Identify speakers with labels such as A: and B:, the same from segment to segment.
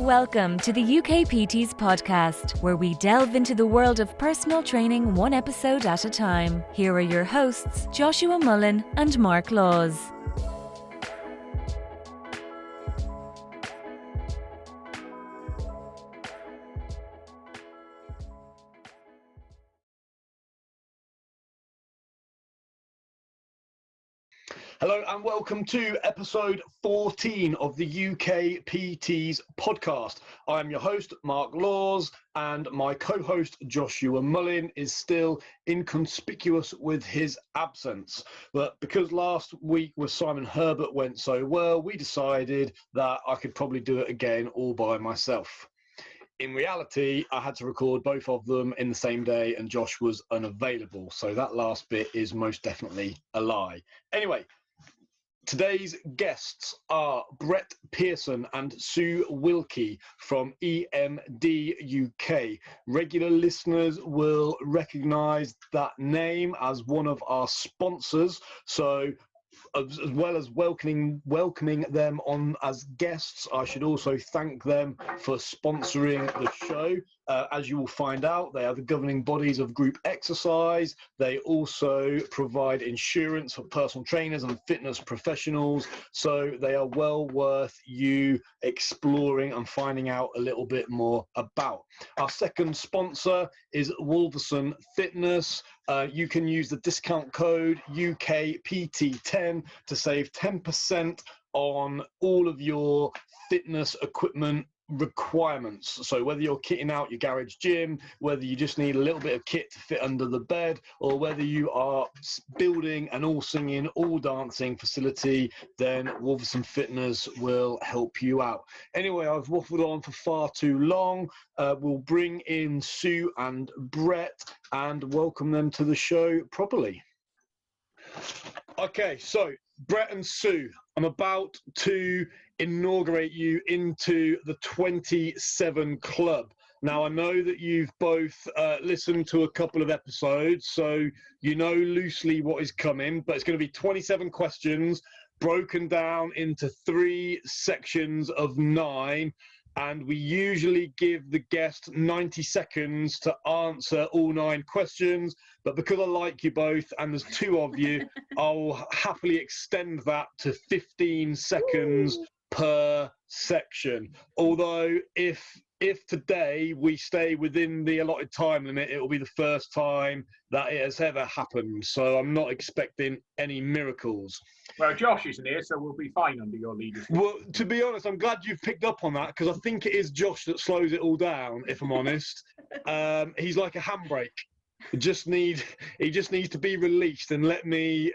A: Welcome to the UK PTs podcast, where we delve into the world of personal training one episode at a time. Here are your hosts, Joshua Mullen and Mark Laws.
B: Hello and welcome to episode 14 of the UK PTs podcast. I'm your host, Mark Laws, and my co-host, Joshua Mullin, is still inconspicuous with his absence. But because last week with Simon Herbert went so well, we decided that I could probably do it again all by myself. In reality, I had to record both of them in the same day and Josh was unavailable. So that last bit is most definitely a lie. Anyway, today's guests are Pearson and Sue Wilkie from EMD UK. Regular listeners will recognise that name as one of our sponsors. So as well as welcoming them on as guests, I should also thank them for sponsoring the show. As you will find out, they are the governing bodies of group exercise. They also provide insurance for personal trainers and fitness professionals. So they are well worth you exploring and finding out a little bit more about. Our second sponsor is Wolverson Fitness. You can use the discount code UKPT10 to save 10% on all of your fitness equipment requirements. So whether you're kitting out your garage gym, whether you just need a little bit of kit to fit under the bed, or whether you are building an all singing, all dancing facility, then Wolverson Fitness will help you out. Anyway, I've waffled on for far too long. We'll bring in Sue and Brett and welcome them to the show properly. Okay, so Brett and Sue, I'm about to inaugurate you into the 27 Club. Now, I know that you've both listened to a couple of episodes, so you know loosely what is coming, but it's going to be 27 questions broken down into 3 sections of 9. And we usually give the guest 90 seconds to answer all 9 questions. But because I like you both and there's 2 of you, I'll happily extend that to 15 seconds per section. Although if today we stay within the allotted time limit, it will be the first time that it has ever happened. So I'm not expecting any miracles.
C: Well, Josh isn't here, so we'll be fine under your leadership.
B: Well, to be honest, I'm glad you've picked up on that, because I think it is Josh that slows it all down, if I'm honest. He's like a handbrake. He just needs to be released and let me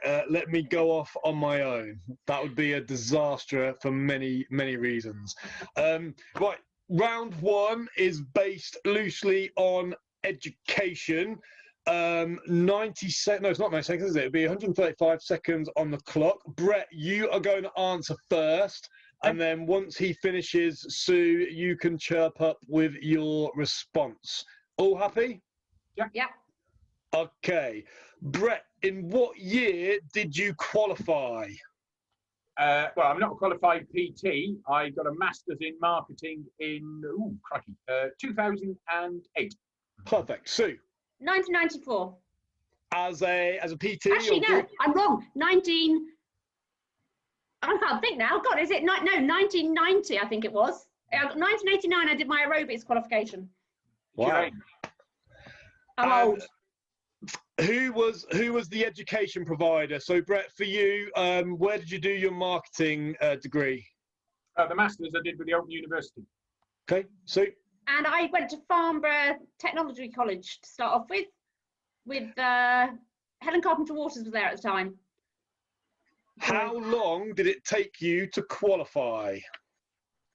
B: go off on my own. That would be a disaster for many reasons. Right, round 1 is based loosely on education. 90 seconds. No, it's not 90 seconds, is it? It'll be 135 seconds on the clock. Brett, you are going to answer first, and then once he finishes, Sue, you can chirp up with your response. All happy?
C: Yeah.
B: Okay. Brett, in what year did you qualify?
C: Well, I'm not a qualified PT. I got a master's in marketing in 2008.
B: Perfect. Sue?
D: 1994.
B: As a PT?
D: Actually, no, I'm wrong. I can't think now. God, is it? No, 1990, I think it was. 1989, I did my aerobics qualification.
B: Wow.
D: I'm old.
B: Who was the education provider? So, Brett, for you, where did you do your marketing degree?
C: The master's I did with the Open University.
B: Okay, Sue?
D: And I went to Farnborough Technology College to start off with Helen Carpenter Waters was there at the time.
B: How long did it take you to qualify?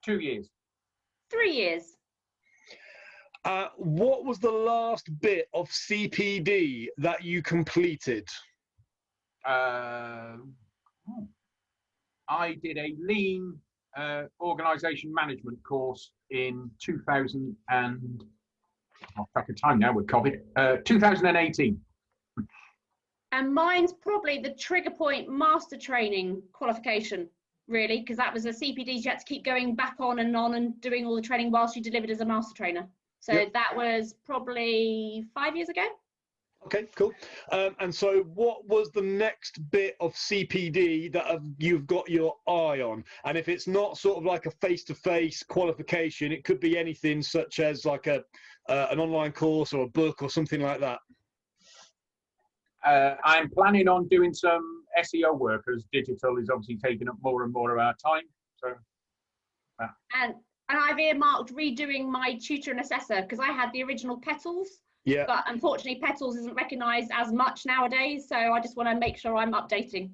C: 2 years.
D: 3 years.
B: What was the last bit of CPD that you completed?
C: I did a lean organisation management course in 2000 and I'll track of time now with COVID. 2018.
D: And mine's probably the Trigger Point Master Training qualification. really, because that was a CPD. You had to keep going back on and doing all the training whilst you delivered as a master trainer. So that was probably 5 years ago.
B: Okay, cool. And so what was the next bit of CPD that you've got your eye on? And if it's not sort of like a face-to-face qualification, it could be anything such as like an online course or a book or something like that.
C: I'm planning on doing some SEO work, as digital is obviously taking up more and more of our time. So,
D: and I've earmarked redoing my tutor and assessor, because I had the original Petals.
B: Yeah.
D: But unfortunately, Petals isn't recognised as much nowadays, so I just want to make sure I'm updating.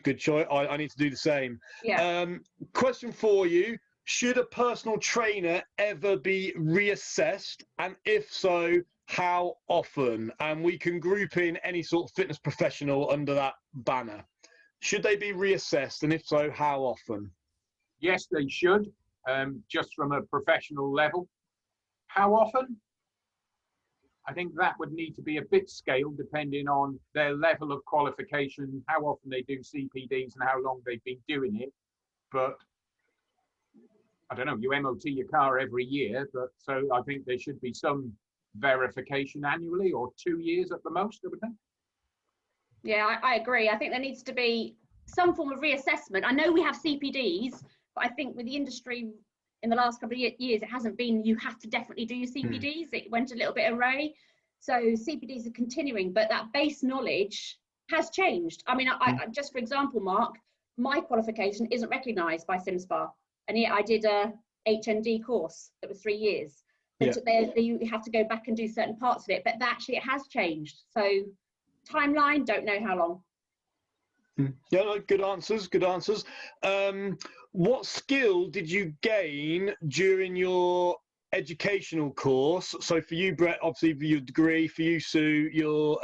B: Good choice. I need to do the same.
D: Yeah.
B: Question for you. Should a personal trainer ever be reassessed? And if so, how often? And we can group in any sort of fitness professional under that banner. Should they be reassessed? And if so, how often?
C: Yes, they should, just from a professional level. How often? I think that would need to be a bit scaled depending on their level of qualification, how often they do CPDs and how long they've been doing it. But I don't know, you MOT your car every year, but so I think there should be some verification annually, or 2 years at the most, I would think.
D: Yeah, I agree. I think there needs to be some form of reassessment. I know we have CPDs, but I think with the industry in the last couple of years, it hasn't been, you have to definitely do your CPDs. It went a little bit array. So CPDs are continuing, but that base knowledge has changed. I mean, I just for example, Mark, my qualification isn't recognised by SimSpa. And yet I did a HND course that was 3 years. But you have to go back and do certain parts of it, but actually it has changed. So timeline, don't know how long.
B: Yeah, no, good answers, good answers. What skill did you gain during your educational course? So for you, Brett, obviously for your degree, for you, Sue, your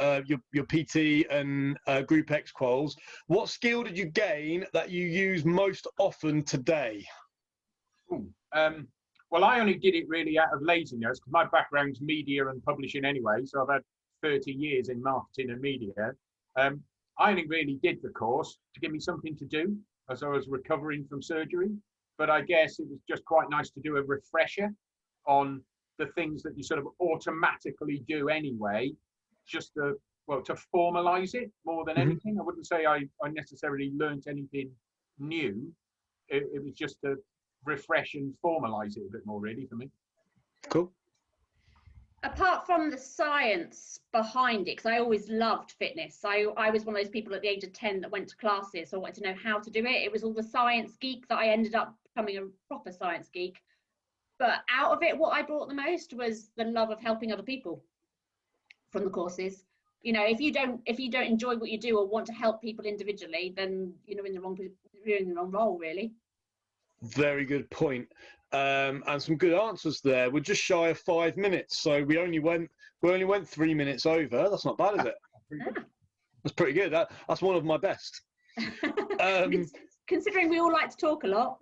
B: PT and Group X quals, what skill did you gain that you use most often today?
C: Well, I only did it really out of laziness, because my background's media and publishing anyway, so I've had 30 years in marketing and media. I only really did the course to give me something to do as I was recovering from surgery. But I guess it was just quite nice to do a refresher on the things that you sort of automatically do anyway, just to formalise it more than anything. I wouldn't say I necessarily learnt anything new. It was just to refresh and formalise it a bit more, really, for me.
B: Cool.
D: Apart from the science behind it, because I always loved fitness. I was one of those people at the age of 10 that went to classes, so I wanted to know how to do it. It was all the science geek that I ended up becoming a proper science geek. But out of it, what I brought the most was the love of helping other people from the courses. You know, if you don't enjoy what you do or want to help people individually, then you're in the wrong role, really.
B: Very good point. And some good answers there. We're just shy of 5 minutes, so we only went 3 minutes over. That's not bad, is it? That's pretty good. That's one of my best.
D: Considering we all like to talk a lot.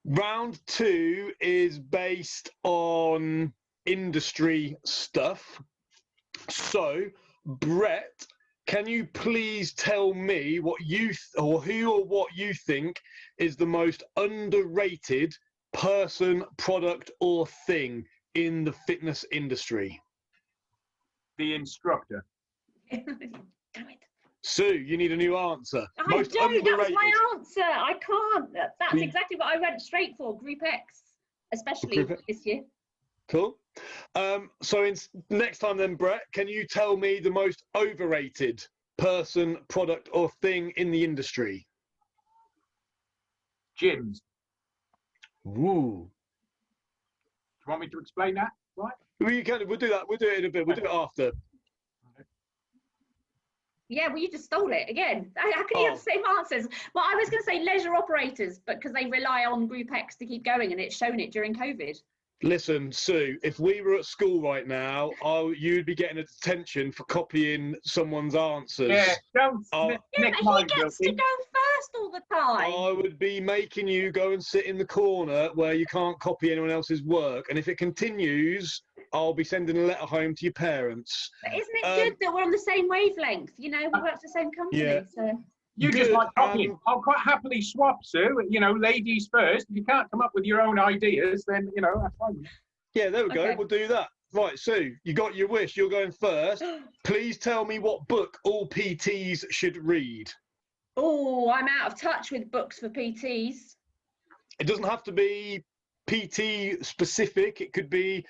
B: Round 2 is based on industry stuff. So, Brett, can you please tell me what you think is the most underrated person, product, or thing in the fitness industry?
C: The instructor.
D: Damn it.
B: Sue, you need a new answer.
D: That was my answer. I can't. That's exactly what I went straight for. Group X, especially this year.
B: Cool. So next time then, Brett, can you tell me the most overrated person, product, or thing in the industry?
C: Gyms.
B: Woo.
C: Do you want me to explain that? Right.
B: We'll do that. We'll do it in a bit. We'll do it after.
D: Yeah, well, you just stole it again. How can you have the same answers? Well, I was going to say leisure operators, but because they rely on Group X to keep going, and it's shown it during COVID.
B: Listen, Sue, if we were at school right now, you'd be getting a detention for copying someone's answers.
C: Yeah, don't.
D: But he gets to go first all the time.
B: I would be making you go and sit in the corner where you can't copy anyone else's work. And if it continues, I'll be sending a letter home to your parents.
D: But isn't it good that we're on the same wavelength? You know, we work for the same company.
B: Yeah.
D: So.
C: You just like copying. I'll quite happily swap, Sue. You know, ladies first. If you can't come up with your own ideas, then, you know, that's fine.
B: Yeah, there we go.
D: Okay.
B: We'll do that. Right, Sue, you got your wish. You're going first. Please tell me what book all PTs should read.
D: Oh, I'm out of touch with books for PTs.
B: It doesn't have to be PT specific. It could be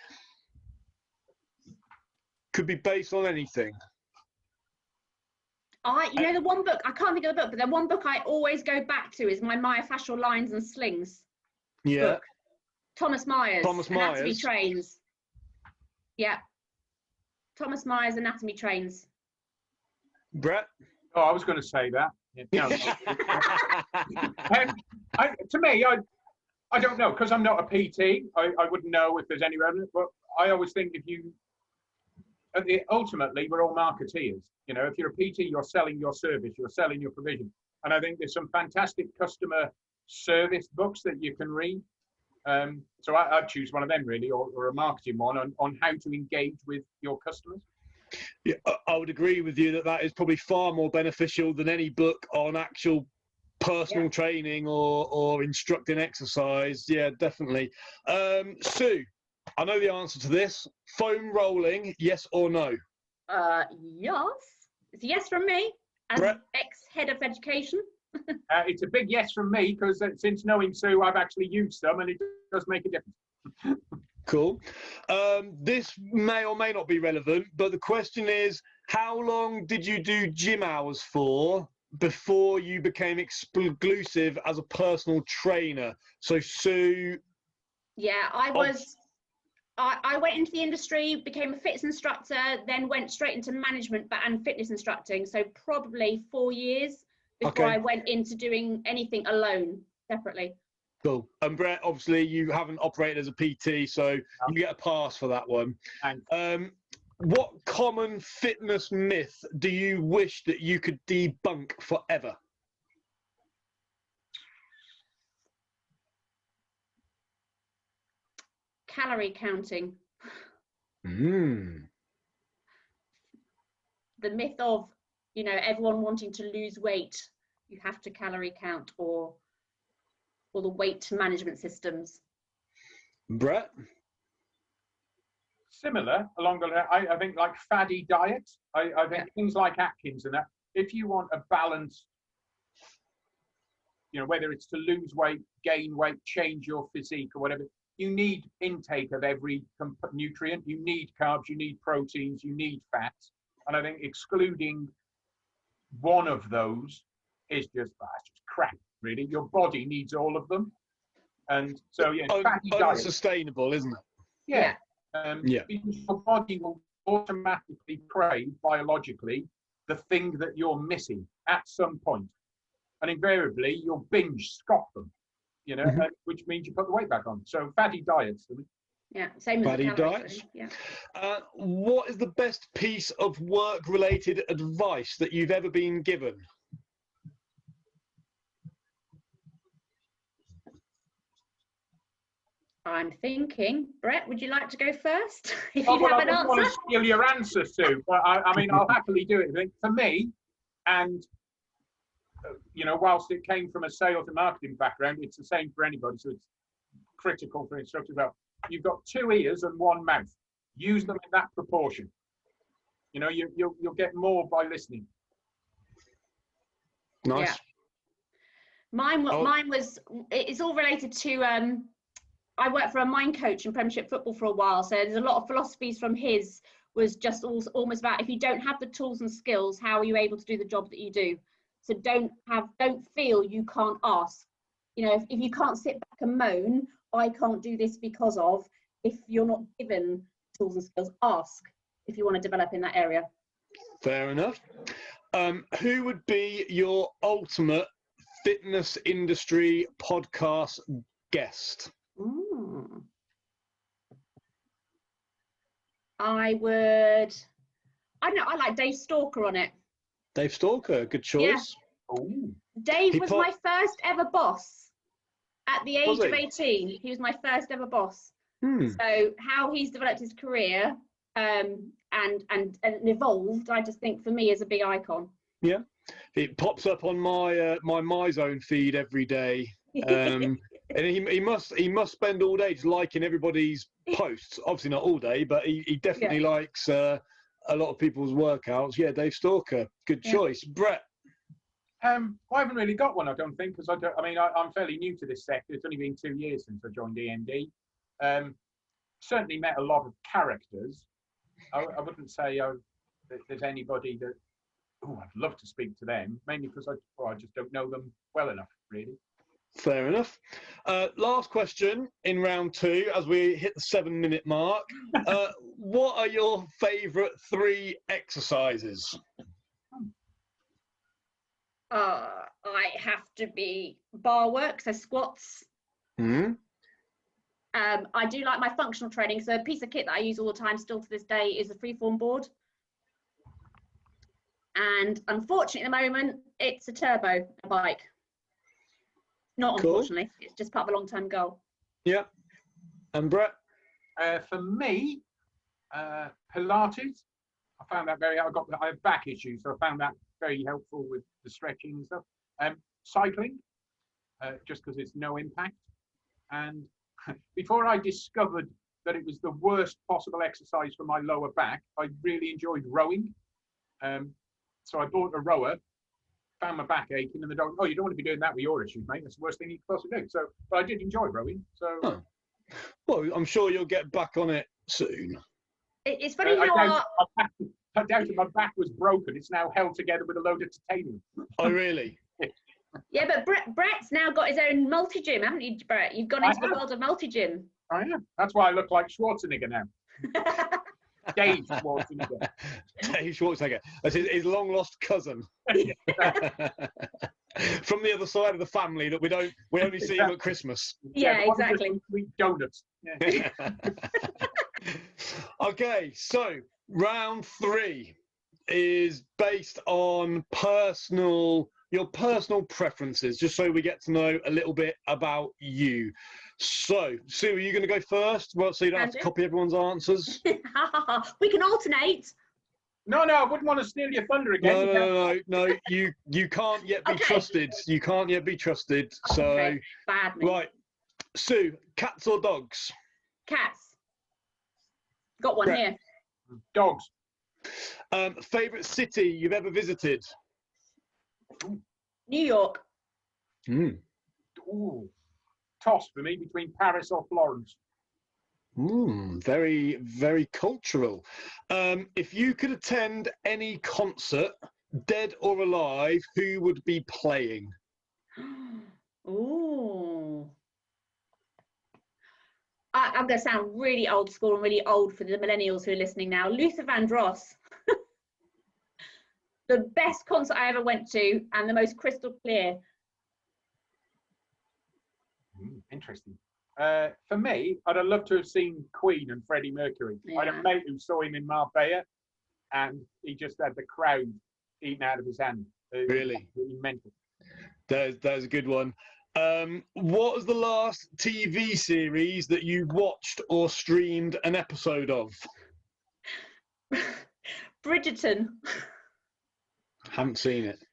B: based on anything.
D: You know, the one book, I can't think of the book, but the one book I always go back to is my myofascial lines and slings book. Thomas Myers. Anatomy Trains. Yeah. Thomas Myers, Anatomy Trains.
B: Brett?
C: Oh, I was going to say that. Yeah, to me, I don't know, because I'm not a PT. I wouldn't know if there's any relevance, but I always think ultimately, we're all marketeers. You know, if you're a PT, you're selling your service, you're selling your provision. And I think there's some fantastic customer service books that you can read. So I'd choose one of them, really, or a marketing one on how to engage with your customers.
B: Yeah, I would agree with you that is probably far more beneficial than any book on actual personal training or instructing exercise. Yeah, definitely. Sue, I know the answer to this. Foam rolling, yes or no?
D: Yes. It's a yes from me as ex-head of education.
C: It's a big yes from me, because since knowing Sue, I've actually used some, and it does make a difference.
B: Cool. This may or may not be relevant, but the question is, how long did you do gym hours for before you became exclusive as a personal trainer? So, Sue...
D: Yeah, I went into the industry, became a fitness instructor, then went straight into management and fitness instructing. So probably 4 years before I went into doing anything alone, separately.
B: Cool. And Brett, obviously you haven't operated as a PT, so you get a pass for that one. What common fitness myth do you wish that you could debunk forever?
D: Calorie counting.
B: The
D: myth of, you know, everyone wanting to lose weight, you have to calorie count, or the weight management systems.
B: Brett?
C: Similar, along the line, I think, like faddy diet. I think things like Atkins and that, if you want a balance, you know, whether it's to lose weight, gain weight, change your physique or whatever, you need intake of every nutrient. You need carbs, you need proteins, you need fats. And I think excluding one of those is just crap, really. Your body needs all of them. And so, yeah, fatty diet.
B: Unsustainable, isn't it?
C: Yeah. Because your body will automatically crave, biologically, the thing that you're missing at some point. And invariably, you'll binge scoff them, you know, which means you put the weight back on. So fatty diets.
D: Yeah, same with
B: fatty
D: the calories,
B: diets.
D: Yeah.
B: What is the best piece of work-related advice that you've ever been given?
C: I'm
D: thinking. Brett, would you like to go first? If
C: you
D: have
C: an answer. I don't want to steal your answer, Sue, but I mean, I'll happily do it. I think for me, and you know, whilst it came from a sales and marketing background, it's the same for anybody. So it's critical for instructors. Well, you've got 2 ears and 1 mouth. Use them in that proportion. You know, you'll get more by listening.
B: Nice.
D: Yeah. Mine was. It's all related to. I worked for a mind coach in Premiership football for a while, so there's a lot of philosophies from his. Was just almost about, if you don't have the tools and skills, how are you able to do the job that you do? So don't feel you can't ask. You know, if you can't sit back and moan, I can't do this because of. If you're not given tools and skills, ask if you want to develop in that area.
B: Fair enough. Who would be your ultimate fitness industry podcast guest?
D: I don't know, I like Dave Stalker on it.
B: Dave Stalker, good choice.
D: Yeah. Dave was my first ever boss at the age of 18. He was my first ever boss. So how he's developed his career and evolved, I just think for me is a big icon.
B: Yeah, it pops up on my my MyZone feed every day, and he must spend all day just liking everybody's posts. Obviously not all day, but he definitely likes a lot of people's workouts. Yeah, Dave Stalker, good choice. Brett.
C: I haven't really got one, I don't think, because I'm fairly new to this sector. It's only been 2 years since I joined EMD. Certainly met a lot of characters. I wouldn't say there's anybody that I'd love to speak to them, mainly because I just don't know them well enough, really.
B: Fair enough. Last question in round 2, as we hit the 7-minute mark. What are your favourite 3 exercises?
D: I have to be bar work, so squats. I do like my functional training, so a piece of kit that I use all the time still to this day is a freeform board. And unfortunately at the moment, it's a turbo bike. Not unfortunately, it's just part of a long-term goal. Yeah.
B: And Brett?
C: For me, Pilates. I found that I have back issues, so I found that very helpful with the stretching and stuff. Cycling, just because it's no impact. And before I discovered that it was the worst possible exercise for my lower back, I really enjoyed rowing. So I bought a rower, found my back aching, and the dog, you don't want to be doing that with your issues, mate. That's the worst thing you could possibly do. So, but I did enjoy rowing. So,
B: well, I'm sure you'll get back on it soon.
D: It's funny how
C: I doubt if my back was broken. It's now held together with a load of titanium.
B: Oh, really?
D: Yeah, but Brett's now got his own multi-gym, haven't you, Brett? You've gone into the world of multi-gym.
C: I am. That's why I look like Schwarzenegger now. Dave Schwarzenegger.
B: Dave Schwarzenegger. That's his long-lost cousin. From the other side of the family that we only see him at Christmas.
D: Yeah, exactly.
C: Sweet donuts. Yeah.
B: Okay, so round 3 is based on your personal preferences, just so we get to know a little bit about you. So, Sue, are you going to go first? Well, so you don't have to copy everyone's answers.
D: We can alternate.
C: No, I wouldn't want to steal your thunder again.
B: No. You can't yet be trusted. You can't yet be trusted. So,
D: okay. Bad.
B: Right, Sue, cats or dogs?
D: Cats. Got one here.
C: Dogs.
B: Favorite city you've ever visited?
D: New York.
C: Ooh. Toss for me between Paris or Florence.
B: Very, very cultural. If you could attend any concert, dead or alive, who would be playing?
D: Ooh. I'm going to sound really old school and really old for the millennials who are listening now. Luther Vandross. The best concert I ever went to and the most crystal clear.
C: Interesting. For me, I'd have loved to have seen Queen and Freddie Mercury.
D: Yeah.
C: I had a mate who saw him in Marbella, and he just had the crowd eaten out of his hand.
B: Really?
C: He meant it.
B: There's a good one. What was the last TV series that you watched or streamed an episode of?
D: Bridgerton.
B: Haven't seen it.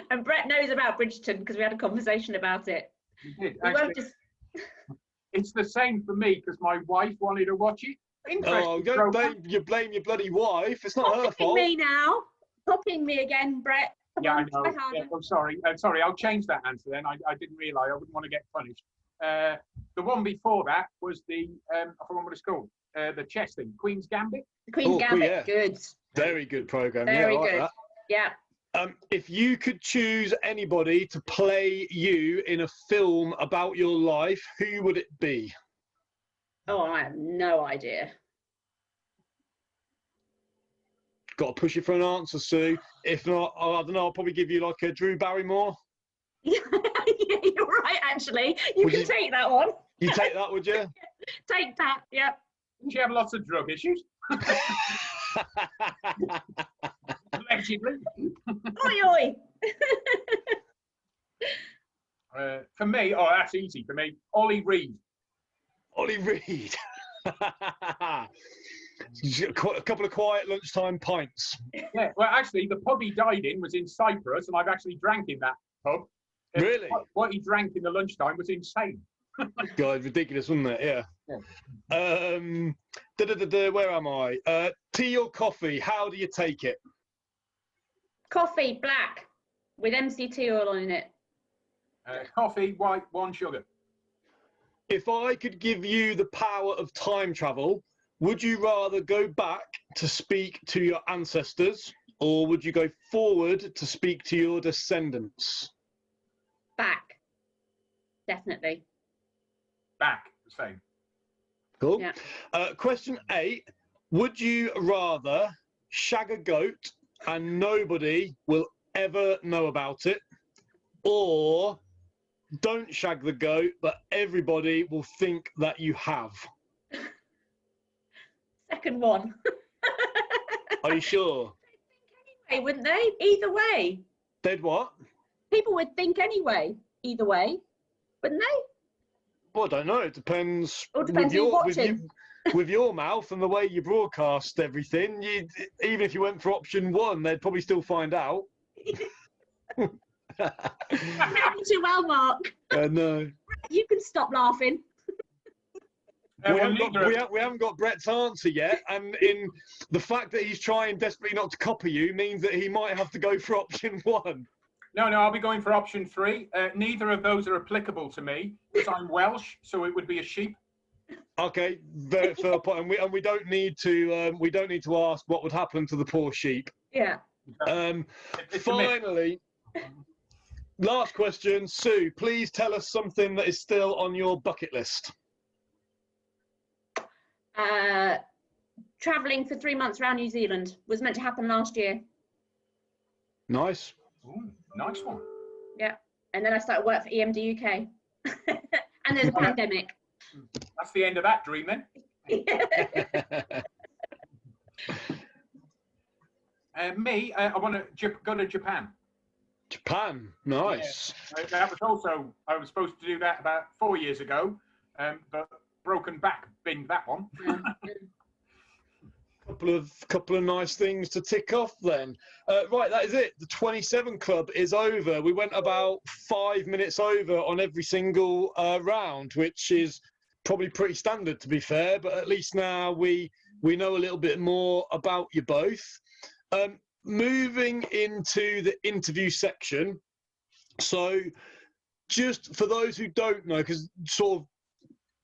D: And Brett knows about Bridgerton because we had a conversation about it.
C: We did. Actually, it's the same for me because my wife wanted to watch it.
B: Don't blame your bloody wife. It's not her fault.
D: Me now. Copying me again, Brett. Come on,
C: I know. Yeah, I'm sorry. I'll change that answer then. I didn't realise. I wouldn't want to get punished. The one before that was I forgot what it's called. The chess thing, Queen's Gambit.
D: Queen's Gambit, good.
B: Very good program.
D: Very
B: good.
D: That. Yeah.
B: If you could choose anybody to play you in a film about your life, who would it be?
D: Oh, I have no idea.
B: Got to push you for an answer, Sue. If not, I don't know, I'll probably give you like a Drew Barrymore.
D: Yeah, you're right, actually. You can take that one.
B: You take that, would you?
D: Take that, yeah.
C: Did you have lots of drug issues? Allegedly.
D: Oi, oi.
C: For me, that's easy for me. Ollie Reed.
B: Ollie Reed. A couple of quiet lunchtime pints.
C: Yeah, well, actually, the pub he died in was in Cyprus, and I've actually drank in that pub.
B: Really?
C: What he drank in the lunchtime was insane.
B: God, ridiculous, wasn't it? Yeah. Where am I? Tea or coffee? How do you take it?
D: Coffee, black, with MCT oil in it.
C: Coffee, white, 1 sugar.
B: If I could give you the power of time travel, would you rather go back to speak to your ancestors, or would you go forward to speak to your descendants?
D: Back, definitely.
C: Back, the same.
B: Cool.
D: Yeah.
B: Question 8. Would you rather shag a goat and nobody will ever know about it, or don't shag the goat but everybody will think that you have?
D: Second one.
B: Are you sure?
D: Anyway, wouldn't they? Either way.
B: They'd what?
D: People would think anyway, either way, wouldn't they?
B: Well, I don't know. It depends.
D: Or depends who's watching.
B: With your mouth and the way you broadcast everything, even if you went for option 1, they'd probably still find out.
D: You're doing too well, Mark.
B: No.
D: You can stop laughing.
B: We haven't got Brett's answer yet, and in the fact that he's trying desperately not to copy you means that he might have to go for option 1.
C: No, I'll be going for option 3. Neither of those are applicable to me because I'm Welsh, so it would be a sheep.
B: Okay, very fair point, and we don't need to ask what would happen to the poor sheep.
D: Yeah.
B: Finally, last question, Sue. Please tell us something that is still on your bucket list.
D: Travelling for 3 months around New Zealand was meant to happen last year.
B: Nice.
C: Ooh, nice one.
D: Yeah, and then I started work for EMD UK, and there's a pandemic.
C: That's the end of that dream, then. I want to go to Japan.
B: Japan, nice.
C: Yeah. That was also, I was supposed to do that about 4 years ago, but broken back binned that one.
B: Couple of nice things to tick off then. Right, that is it. The 27 Club is over. We went about 5 minutes over on every single round, which is probably pretty standard, to be fair, but at least now we know a little bit more about you both. Moving into the interview section. So just for those who don't know, because sort of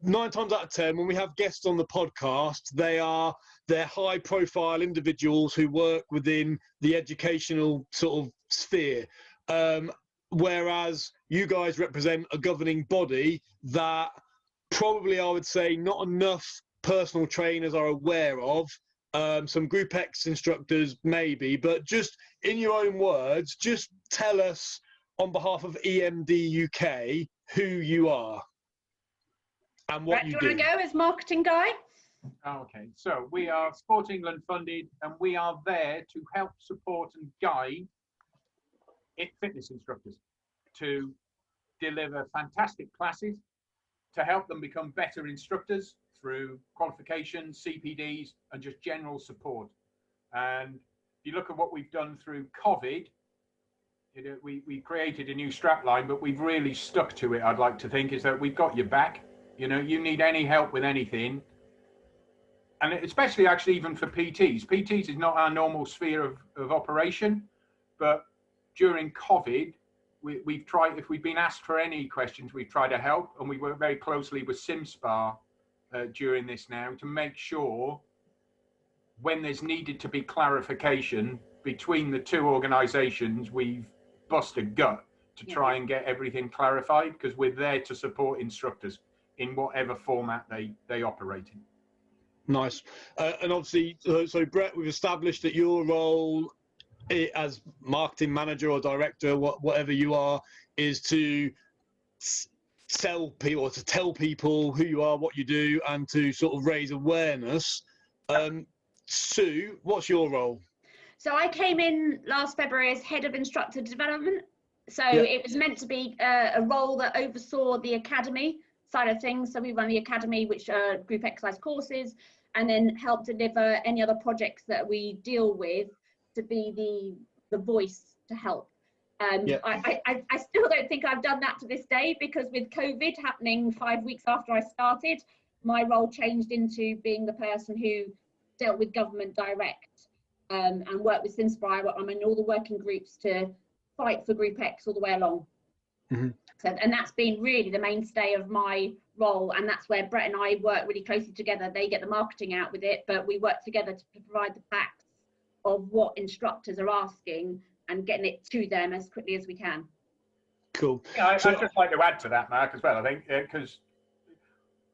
B: 9 times out of 10, when we have guests on the podcast, they're high-profile individuals who work within the educational sort of sphere, whereas you guys represent a governing body that probably, I would say, not enough personal trainers are aware of. Some Group X instructors maybe, but just in your own words, just tell us on behalf of EMD UK who you are. And what
D: Brett,
B: you
D: do you want to go as marketing guy?
C: Okay, so we are Sport England funded, and we are there to help support and guide fitness instructors to deliver fantastic classes, to help them become better instructors through qualifications, CPDs, and just general support. And if you look at what we've done through COVID, we created a new strapline, but we've really stuck to it, I'd like to think, is that we've got your back. You know, you need any help with anything. And especially actually even for PTs. PTs is not our normal sphere of operation, but during COVID, we've tried, if we've been asked for any questions, we've tried to help, and we work very closely with SimSpa during this now to make sure when there's needed to be clarification between the two organisations, we've bust a gut to try and get everything clarified, because we're there to support instructors in whatever format they operate in.
B: Nice. And obviously, so Brett, we've established that your role as marketing manager or director, whatever you are, is to tell people, or to tell people who you are, what you do, and to sort of raise awareness. Sue, what's your role?
D: So I came in last February as head of instructor development. So it was meant to be a role that oversaw the academy. side of things. So we run the academy, which are group exercise courses, and then help deliver any other projects that we deal with to be the voice to help. I still don't think I've done that to this day, because with COVID happening 5 weeks after I started, my role changed into being the person who dealt with government direct, and worked with Inspire. I'm in all the working groups to fight for Group X all the way along.
B: Mm-hmm.
D: So, and that's been really the mainstay of my role, and that's where Brett and I work really closely together. They get the marketing out with it, but we work together to provide the facts of what instructors are asking and getting it to them as quickly as we can.
B: Cool.
C: Yeah, I'd just like to add to that, Mark, as well. I think because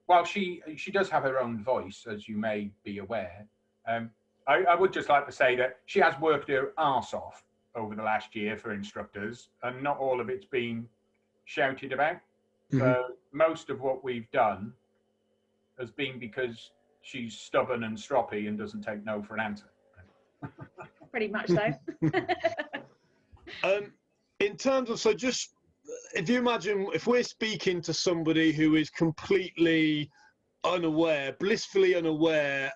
C: while she does have her own voice, as you may be aware, I would just like to say that she has worked her arse off over the last year for instructors, and not all of it's been shouted about.
B: Mm-hmm.
C: So most of what we've done has been because she's stubborn and stroppy and doesn't take no for an answer.
D: Pretty much so.
B: In terms of, so just if you imagine, if we're speaking to somebody who is completely unaware, blissfully unaware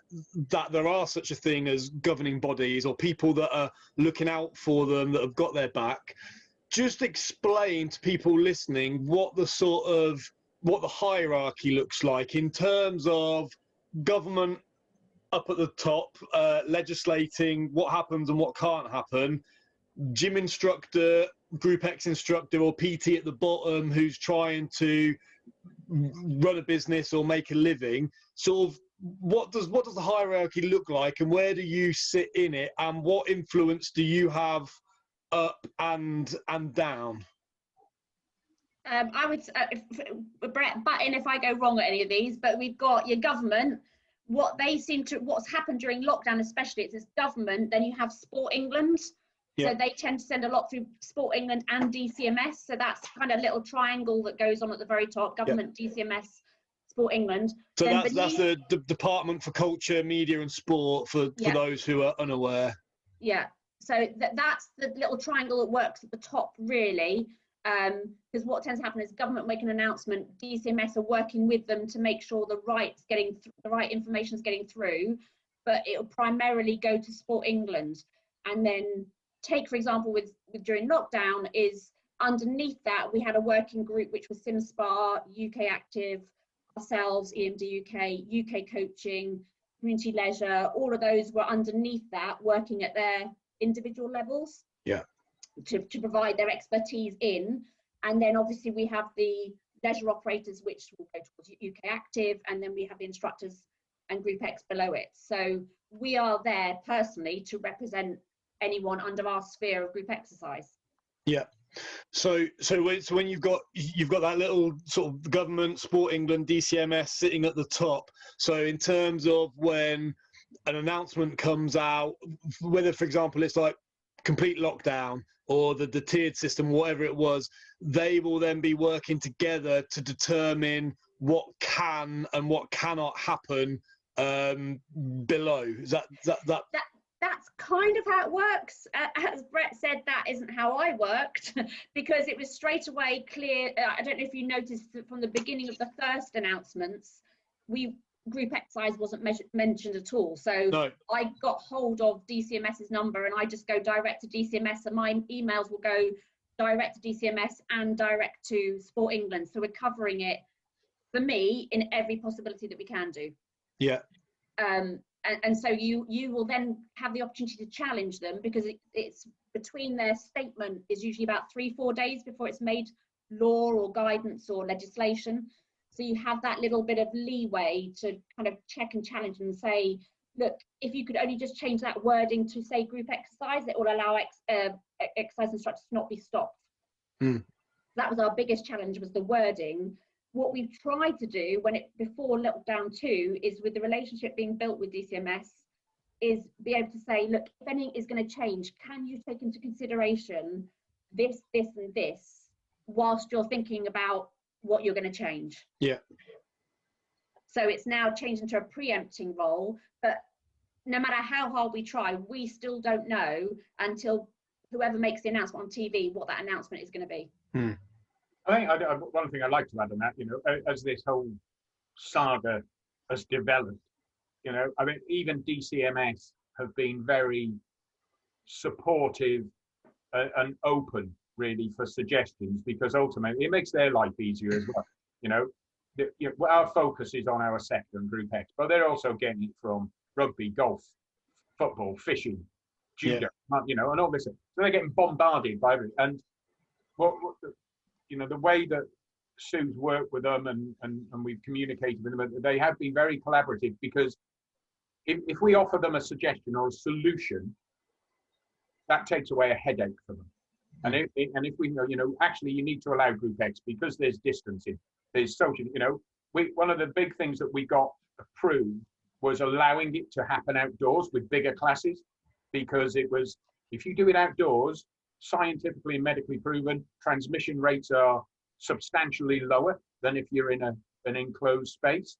B: that there are such a thing as governing bodies or people that are looking out for them, that have got their back, just explain to people listening what the hierarchy looks like in terms of government up at the top, legislating what happens and what can't happen, gym instructor, Group X instructor, or PT at the bottom who's trying to run a business or make a living. Sort of, what does the hierarchy look like, and where do you sit in it, and what influence do you have up and down?
D: I would, Brett, butt in if I go wrong at any of these, but we've got your government. What's happened during lockdown, especially, it's this government. Then you have Sport England. So they tend to send a lot through Sport England and DCMS. So that's kind of a little triangle that goes on at the very top: government, DCMS, Sport England.
B: So that's the Department for Culture, Media and Sport for those who are unaware.
D: Yeah. So that's the little triangle that works at the top, really. Because what tends to happen is government make an announcement, DCMS are working with them to make sure the right information is getting through, but it'll primarily go to Sport England. And then take, for example, with during lockdown, is underneath that we had a working group which was SimSpa, UK Active, ourselves, EMD UK, UK Coaching, Community Leisure. All of those were underneath that, working at their individual levels. Yeah. To provide their expertise in. And then obviously we have the leisure operators, which will go towards UK Active, and then we have the instructors and Group X below it. So we are there personally to represent anyone under our sphere of group exercise. Yeah.
B: So when you've got that little sort of government, Sport England, DCMS sitting at the top. So in terms of when an announcement comes out, whether, for example, it's like complete lockdown or the tiered system, whatever it was, they will then be working together to determine what can and what cannot happen below. Is that?
D: That's kind of how it works. As Brett said, that isn't how I worked, because it was straight away clear. I don't know if you noticed that from the beginning of the first announcements, group exercise wasn't mentioned at all. So no. I got hold of DCMS's number and I just go direct to DCMS, and my emails will go direct to DCMS and direct to Sport England. So we're covering it, for me, in every possibility that we can do.
B: Yeah.
D: And so you will then have the opportunity to challenge them, because it's between their statement is usually about 3-4 days before it's made law or guidance or legislation. So you have that little bit of leeway to kind of check and challenge and say, look, if you could only just change that wording to say group exercise, it will allow exercise instructors to not be stopped. That was our biggest challenge, was the wording. What we've tried to do before lockdown 2 is, with the relationship being built with DCMS, is be able to say, look, if anything is going to change, can you take into consideration this, this and this whilst you're thinking about what you're going to change?
B: Yeah.
D: So it's now changed into a preempting role, but no matter how hard we try, we still don't know until whoever makes the announcement on TV what that announcement is going to be.
C: One thing I'd like to add on that, as this whole saga has developed, I mean, even DCMS have been very supportive and open, really, for suggestions, because ultimately it makes their life easier as well. Our focus is on our sector and Group X, but they're also getting it from rugby, golf, football, fishing, judo, and all this. So they're getting bombarded by everything. And the way that Sue's worked with them and we've communicated with them, they have been very collaborative, because if we offer them a suggestion or a solution, that takes away a headache for them. And if we know, actually you need to allow Group X because there's distancing, there's social, one of the big things that we got approved was allowing it to happen outdoors with bigger classes, because it was, if you do it outdoors, scientifically and medically proven, transmission rates are substantially lower than if you're in an enclosed space.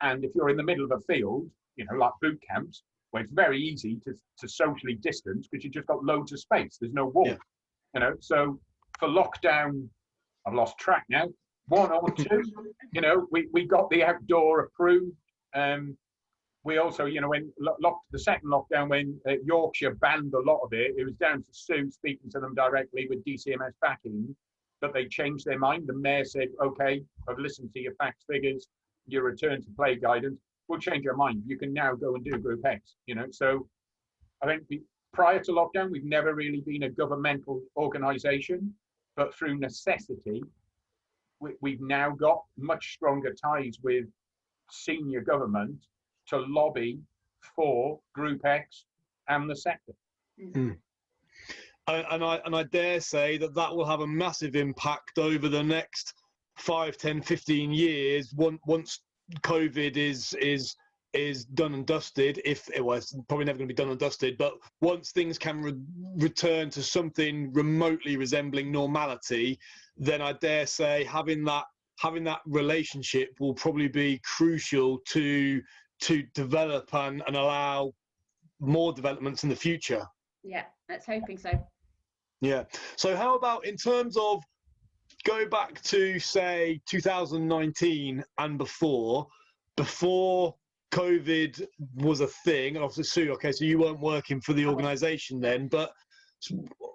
C: And if you're in the middle of a field, like boot camps, where it's very easy to socially distance because you've just got loads of space, there's no wall. So for lockdown, I've lost track now, 1 or 2, we got the outdoor approved. We also, when the second lockdown, when Yorkshire banned a lot of it, it was down to Sue speaking to them directly with DCMS backing, but they changed their mind. The mayor said, okay, I've listened to your facts, figures, your return to play guidance, we'll change our mind. You can now go and do Group X, So I think prior to lockdown, we've never really been a governmental organisation, but through necessity, we've now got much stronger ties with senior government to lobby for Group X and the sector.
B: And I dare say that will have a massive impact over the next 5, 10, 15 years once COVID is done and dusted. If it was probably never going to be done and dusted, but once things can return to something remotely resembling normality, then I dare say having that relationship will probably be crucial to develop and allow more developments in the future.
D: Yeah, let's hoping so.
B: Yeah. So how about in terms of go back to, say, 2019 and before COVID was a thing, and obviously Sue, okay, so you weren't working for the organisation then, but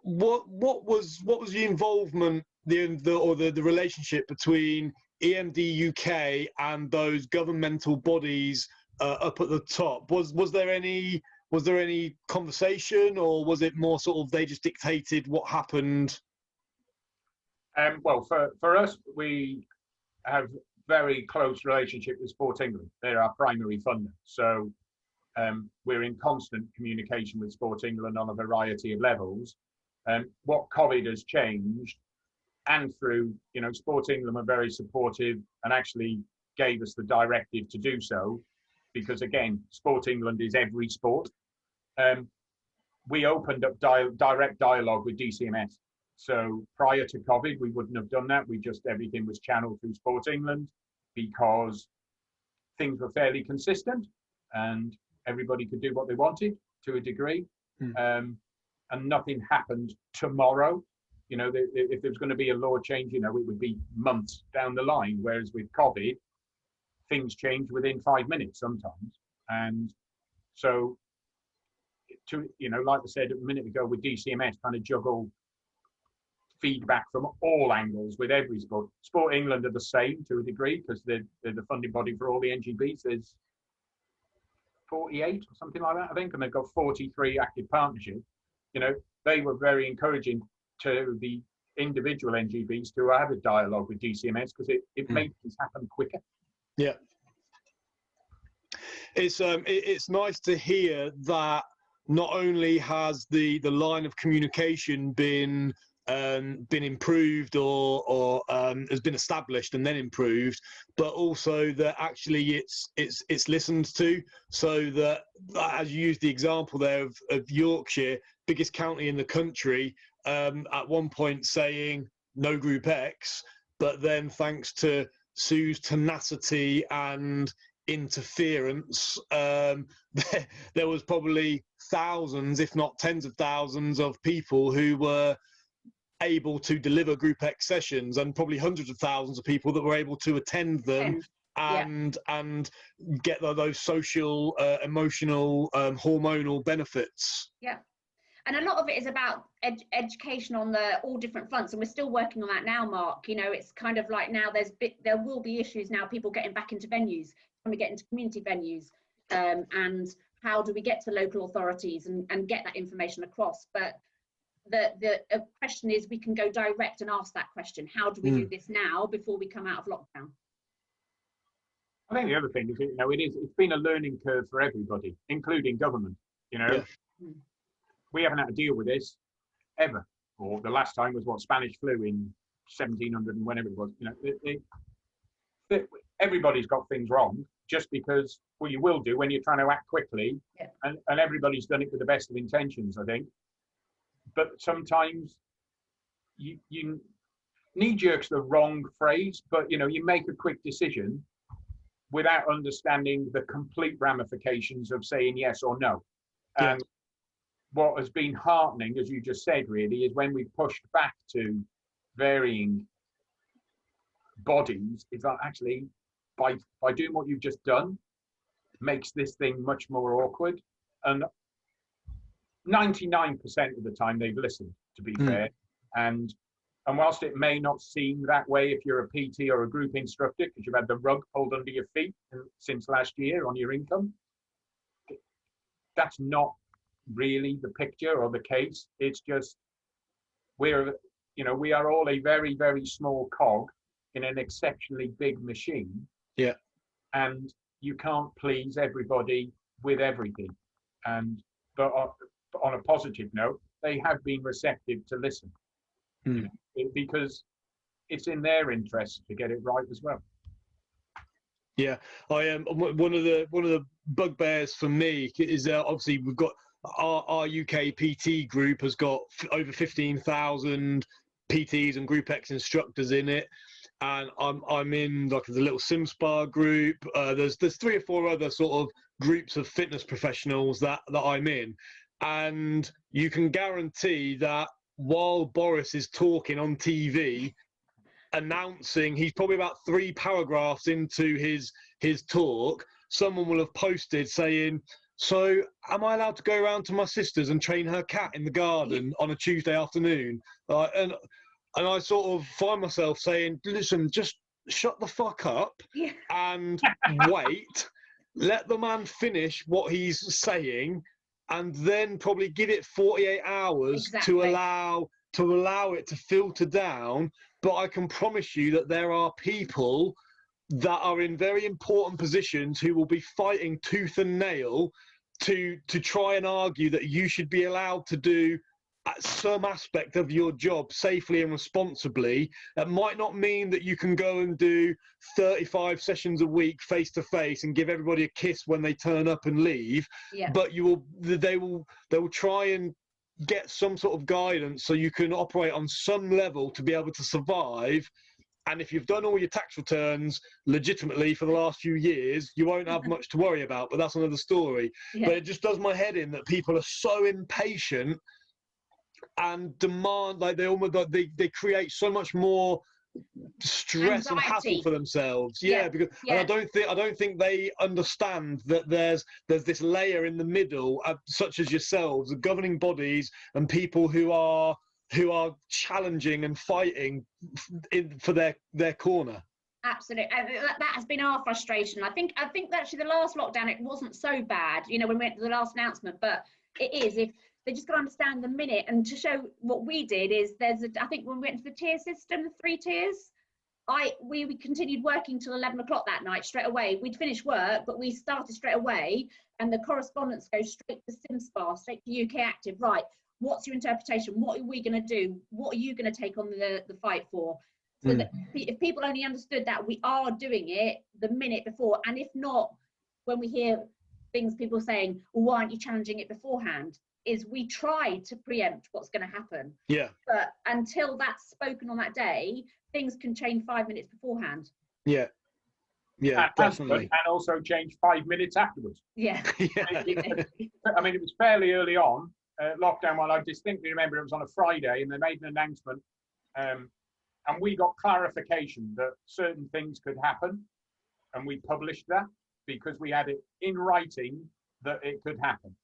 B: what was the involvement, the relationship between EMD UK and those governmental bodies up at the top? Was there any conversation, or was it more sort of they just dictated what happened?
C: Well, for us, we have very close relationship with Sport England. They're our primary funder. So we're in constant communication with Sport England on a variety of levels. What COVID has changed, and through, Sport England were very supportive and actually gave us the directive to do so, because again, Sport England is every sport. We opened up direct dialogue with DCMS. So prior to COVID, we wouldn't have done that. Everything was channeled through Sport England, because things were fairly consistent and everybody could do what they wanted to a degree. And nothing happened tomorrow. If there's going to be a law change, it would be months down the line. Whereas with COVID, things change within 5 minutes sometimes. And so, like I said a minute ago, with DCMS, kind of juggle feedback from all angles with every sport. Sport England are the same to a degree, because they're the funding body for all the NGBs. There's 48 or something like that, I think, and they've got 43 active partnerships. They were very encouraging to the individual NGBs to have a dialogue with DCMS, because it made things happen quicker.
B: Yeah, it's nice to hear that not only has the line of communication been improved or has been established and then improved, but also that actually it's listened to, so that, as you used the example there of Yorkshire, biggest county in the country, at one point saying no Group X, but then thanks to Sue's tenacity and interference, there was probably thousands, if not tens of thousands, of people who were able to deliver Group X sessions, and probably hundreds of thousands of people that were able to attend them and get those social, emotional, hormonal benefits.
D: Yeah. And a lot of it is about education on all different fronts, and we're still working on that now, Mark. You know, it's kind of like now there will be issues now, people getting back into venues, when we get into community venues, and how do we get to local authorities and get that information across. But the question is, we can go direct and ask that question. How do we do this now before we come out of lockdown?
C: I think the other thing is, you know, it's been a learning curve for everybody, including government. You know, we haven't had to deal with this ever. Or the last time was Spanish flu in 1700 and whenever it was. You know, everybody's got things wrong, just because, well, you will do when you're trying to act quickly, and everybody's done it with the best of intentions, I think. But sometimes you knee-jerk's the wrong phrase, but you know, you make a quick decision without understanding the complete ramifications of saying yes or no. And what has been heartening, as you just said, really, is when we've pushed back to varying bodies, is that actually by doing what you've just done makes this thing much more awkward. And 99% of the time they've listened, to be fair. And whilst it may not seem that way if you're a PT or a group instructor, because you've had the rug pulled under your feet since last year on your income, that's not really the picture or the case. It's just we are all a very, very small cog in an exceptionally big machine. Yeah. And you can't please everybody with everything. But on a positive note, they have been receptive to listen, because it's in their interest to get it right as well.
B: Yeah, I am. One of the bugbears for me is obviously we've got our UK PT group has got over 15,000 PTs and Group X instructors in it, and I'm in like the little SimSpa group. There's 3 or 4 other sort of groups of fitness professionals that I'm in, and you can guarantee that while Boris is talking on TV, announcing, he's probably about 3 paragraphs into his talk, someone will have posted saying, "So am I allowed to go around to my sister's and train her cat in the garden on a Tuesday afternoon?" And I sort of find myself saying, "Listen, just shut the fuck up and wait, let the man finish what he's saying, and then probably give it 48 hours to allow it to filter down." But I can promise you that there are people that are in very important positions who will be fighting tooth and nail to try and argue that you should be allowed to do some aspect of your job safely and responsibly. That might not mean that you can go and do 35 sessions a week face to face and give everybody a kiss when they turn up and leave, but they will try and get some sort of guidance so you can operate on some level to be able to survive. And if you've done all your tax returns legitimately for the last few years, you won't have much to worry about, but that's another story. But it just does my head in that people are so impatient and demand, like they create so much more stress and hassle for themselves. Because and I don't think they understand that there's this layer in the middle, such as yourselves, the governing bodies and people who are challenging and fighting for their corner.
D: Absolutely, that has been our frustration. I think actually the last lockdown, it wasn't so bad, you know, when we went to the last announcement, but it is, if they just got to understand the minute. And to show what we did is I think when we went to the tier system, the 3 tiers, we continued working till 11 o'clock that night straight away. We'd finished work, but we started straight away, and the correspondence goes straight to SimSpa, straight to UK Active. Right, what's your interpretation? What are we going to do? What are you going to take on the fight for? So that if people only understood that we are doing it the minute before, and if not, when we hear things, people saying, well, why aren't you challenging it beforehand? Is we try to preempt what's going to happen. Yeah. But until that's spoken on that day, things can change 5 minutes beforehand.
B: Yeah. Yeah, definitely.
C: And also change 5 minutes afterwards.
D: Yeah.
C: I mean, it was fairly early on lockdown one, I distinctly remember it was on a Friday, and they made an announcement, and we got clarification that certain things could happen, and we published that because we had it in writing that it could happen.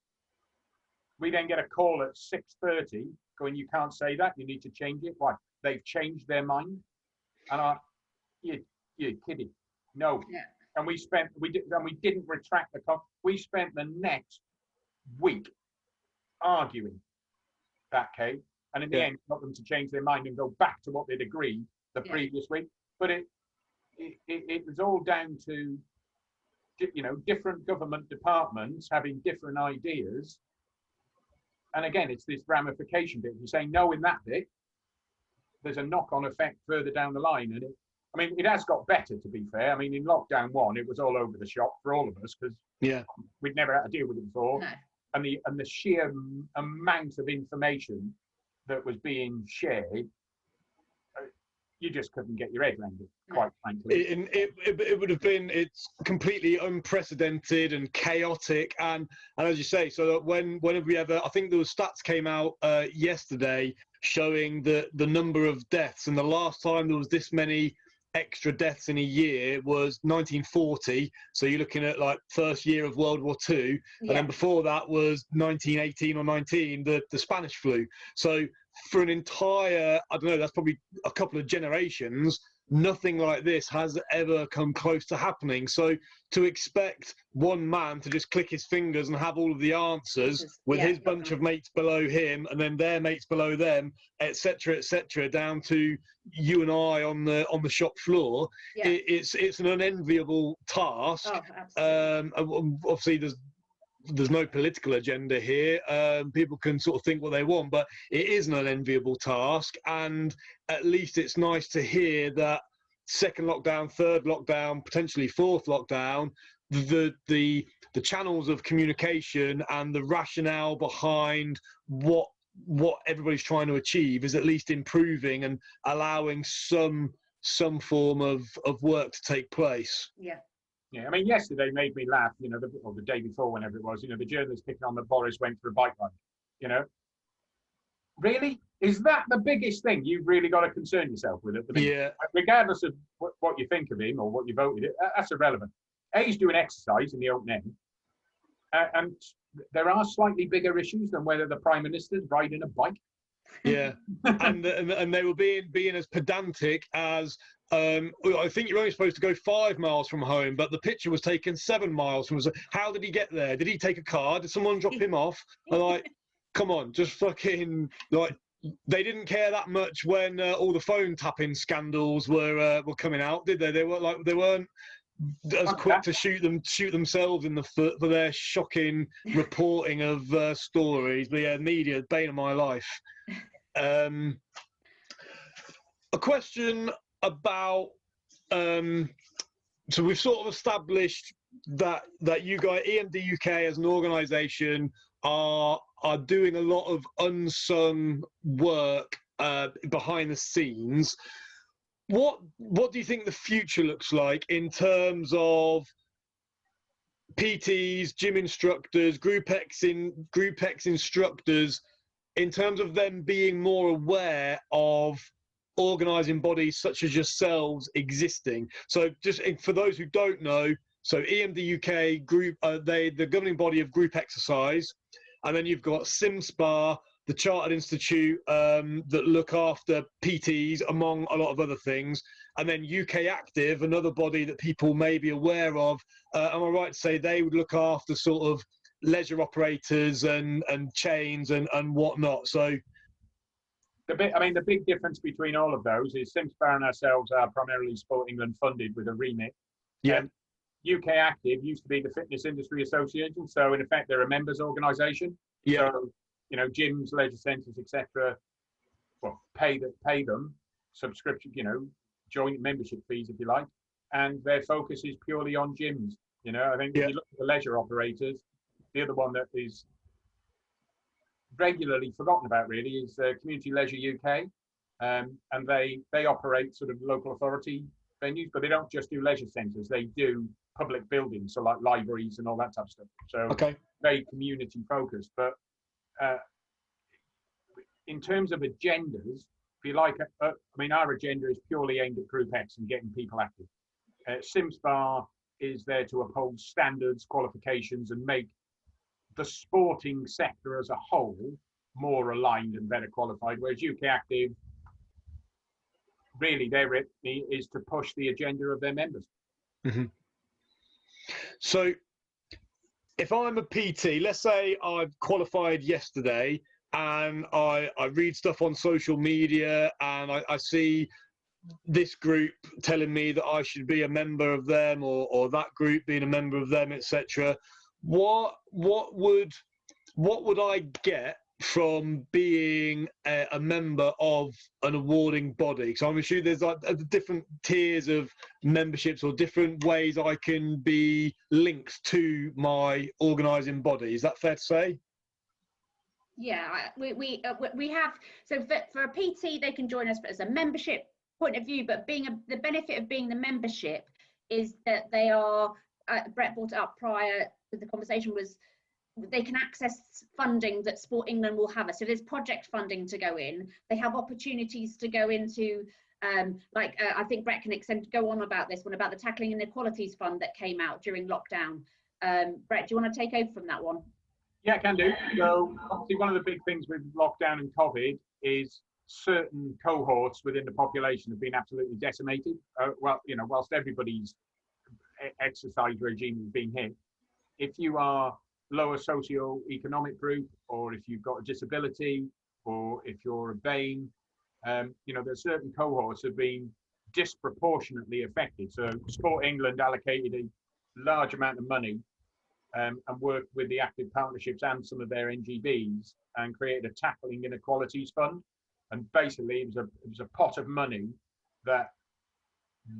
C: We then get a call at 6:30 going, "You can't say that. You need to change it." Why? They've changed their mind. And you're kidding. No.
D: Yeah.
C: And we didn't retract we spent the next week arguing that case, and in the end got them to change their mind and go back to what they'd agreed the previous week. But it was all down to, you know, different government departments having different ideas. And again, it's this ramification bit. If you say no in that bit, there's a knock-on effect further down the line. And it has got better, to be fair. I mean, in lockdown one, it was all over the shop for all of us because we'd never had to deal with it before. No. And the sheer amount of information that was being shared, you just couldn't get your head around it, quite frankly.
B: It would have been, it's completely unprecedented and chaotic. And as you say, so that when have we ever, I think there was stats came out yesterday showing the number of deaths. And the last time there was this many extra deaths in a year was 1940. So you're looking at like first year of World War II. And then before that was 1918 or 19, the Spanish flu. So for an entire, I don't know, that's probably a couple of generations, nothing like this has ever come close to happening. So to expect one man to just click his fingers and have all of the answers with his bunch of mates below him and then their mates below them, etc., down to you and I on the shop floor, it's an unenviable task. Obviously there's no political agenda here. People can sort of think what they want, but it is an unenviable task. And at least it's nice to hear that second lockdown, third lockdown, potentially fourth lockdown, the channels of communication and the rationale behind what everybody's trying to achieve is at least improving and allowing some form of work to take place.
C: Yeah, I mean, yesterday made me laugh, you know, or the day before, whenever it was, you know, the journalist picking on that Boris went for a bike ride, you know. Really? Is that the biggest thing you've really got to concern yourself with at the minute?
B: Yeah.
C: Regardless of what you think of him or what you voted, that's irrelevant. He's doing exercise in the open end, and there are slightly bigger issues than whether the Prime Minister's riding a bike.
B: Yeah, and they were being as pedantic as I think you're only supposed to go 5 miles from home, but the picture was taken 7 miles from. How did he get there? Did he take a car? Did someone drop him off? And like, come on, just fucking like. They didn't care that much when all the phone tapping scandals were coming out, did they? They weren't as quick to shoot themselves in the foot for their shocking reporting of stories. But yeah, media, bane of my life. A question about so we've sort of established that you guys, EMD UK as an organisation, are doing a lot of unsung work behind the scenes. What do you think the future looks like in terms of PTs, gym instructors, Group X instructors, in terms of them being more aware of organising bodies such as yourselves existing? So just for those who don't know, so EMD UK group, the governing body of group exercise, and then you've got SimSpa, the Chartered Institute that look after PTs, among a lot of other things, and then UK Active, another body that people may be aware of. Am I right to say they would look after sort of leisure operators and chains and whatnot? So
C: the big difference between all of those is SimSpa and ourselves are primarily Sport England funded with a remit.
B: Yeah.
C: UK Active used to be the Fitness Industry Association, so in effect they're a members organisation.
B: Yeah.
C: So, you know, gyms, leisure centres, etc. Well, pay them subscription, you know, joint membership fees if you like, and their focus is purely on gyms. You know, I think if you look at the leisure operators, the other one that is regularly forgotten about really is Community Leisure UK, and they operate sort of local authority venues, but they don't just do leisure centres, they do public buildings, so like libraries and all that type of stuff. So very community focused. But in terms of agendas, if you like, I mean, our agenda is purely aimed at Group X and getting people active. SimSpa is there to uphold standards, qualifications, and make the sporting sector as a whole more aligned and better qualified, whereas UK Active, really their is to push the agenda of their members.
B: Mm-hmm. So if I'm a PT, let's say I've qualified yesterday and I read stuff on social media and I see this group telling me that I should be a member of them or that group being a member of them, etc. What would I get from being a member of an awarding body? So I'm assuming there's like different tiers of memberships or different ways I can be linked to my organising body. Is that fair to say?
D: Yeah, we have, so for a PT, they can join us as a membership point of view, but the benefit of being the membership is that they are, Brett brought it up prior to the conversation, was they can access funding that Sport England will have. So there's project funding to go in. They have opportunities to go into, I think Brett can go on about this one, about the Tackling Inequalities Fund that came out during lockdown. Brett, do you want to take over from that one?
C: Yeah, I can do. So obviously one of the big things with lockdown and COVID is certain cohorts within the population have been absolutely decimated. Whilst everybody's exercise regime has been hit, if you are lower socio-economic group, or if you've got a disability, or if you're a BAME, there's certain cohorts have been disproportionately affected. So Sport England allocated a large amount of money and worked with the active partnerships and some of their NGBs and created a Tackling Inequalities Fund. And basically it was a pot of money that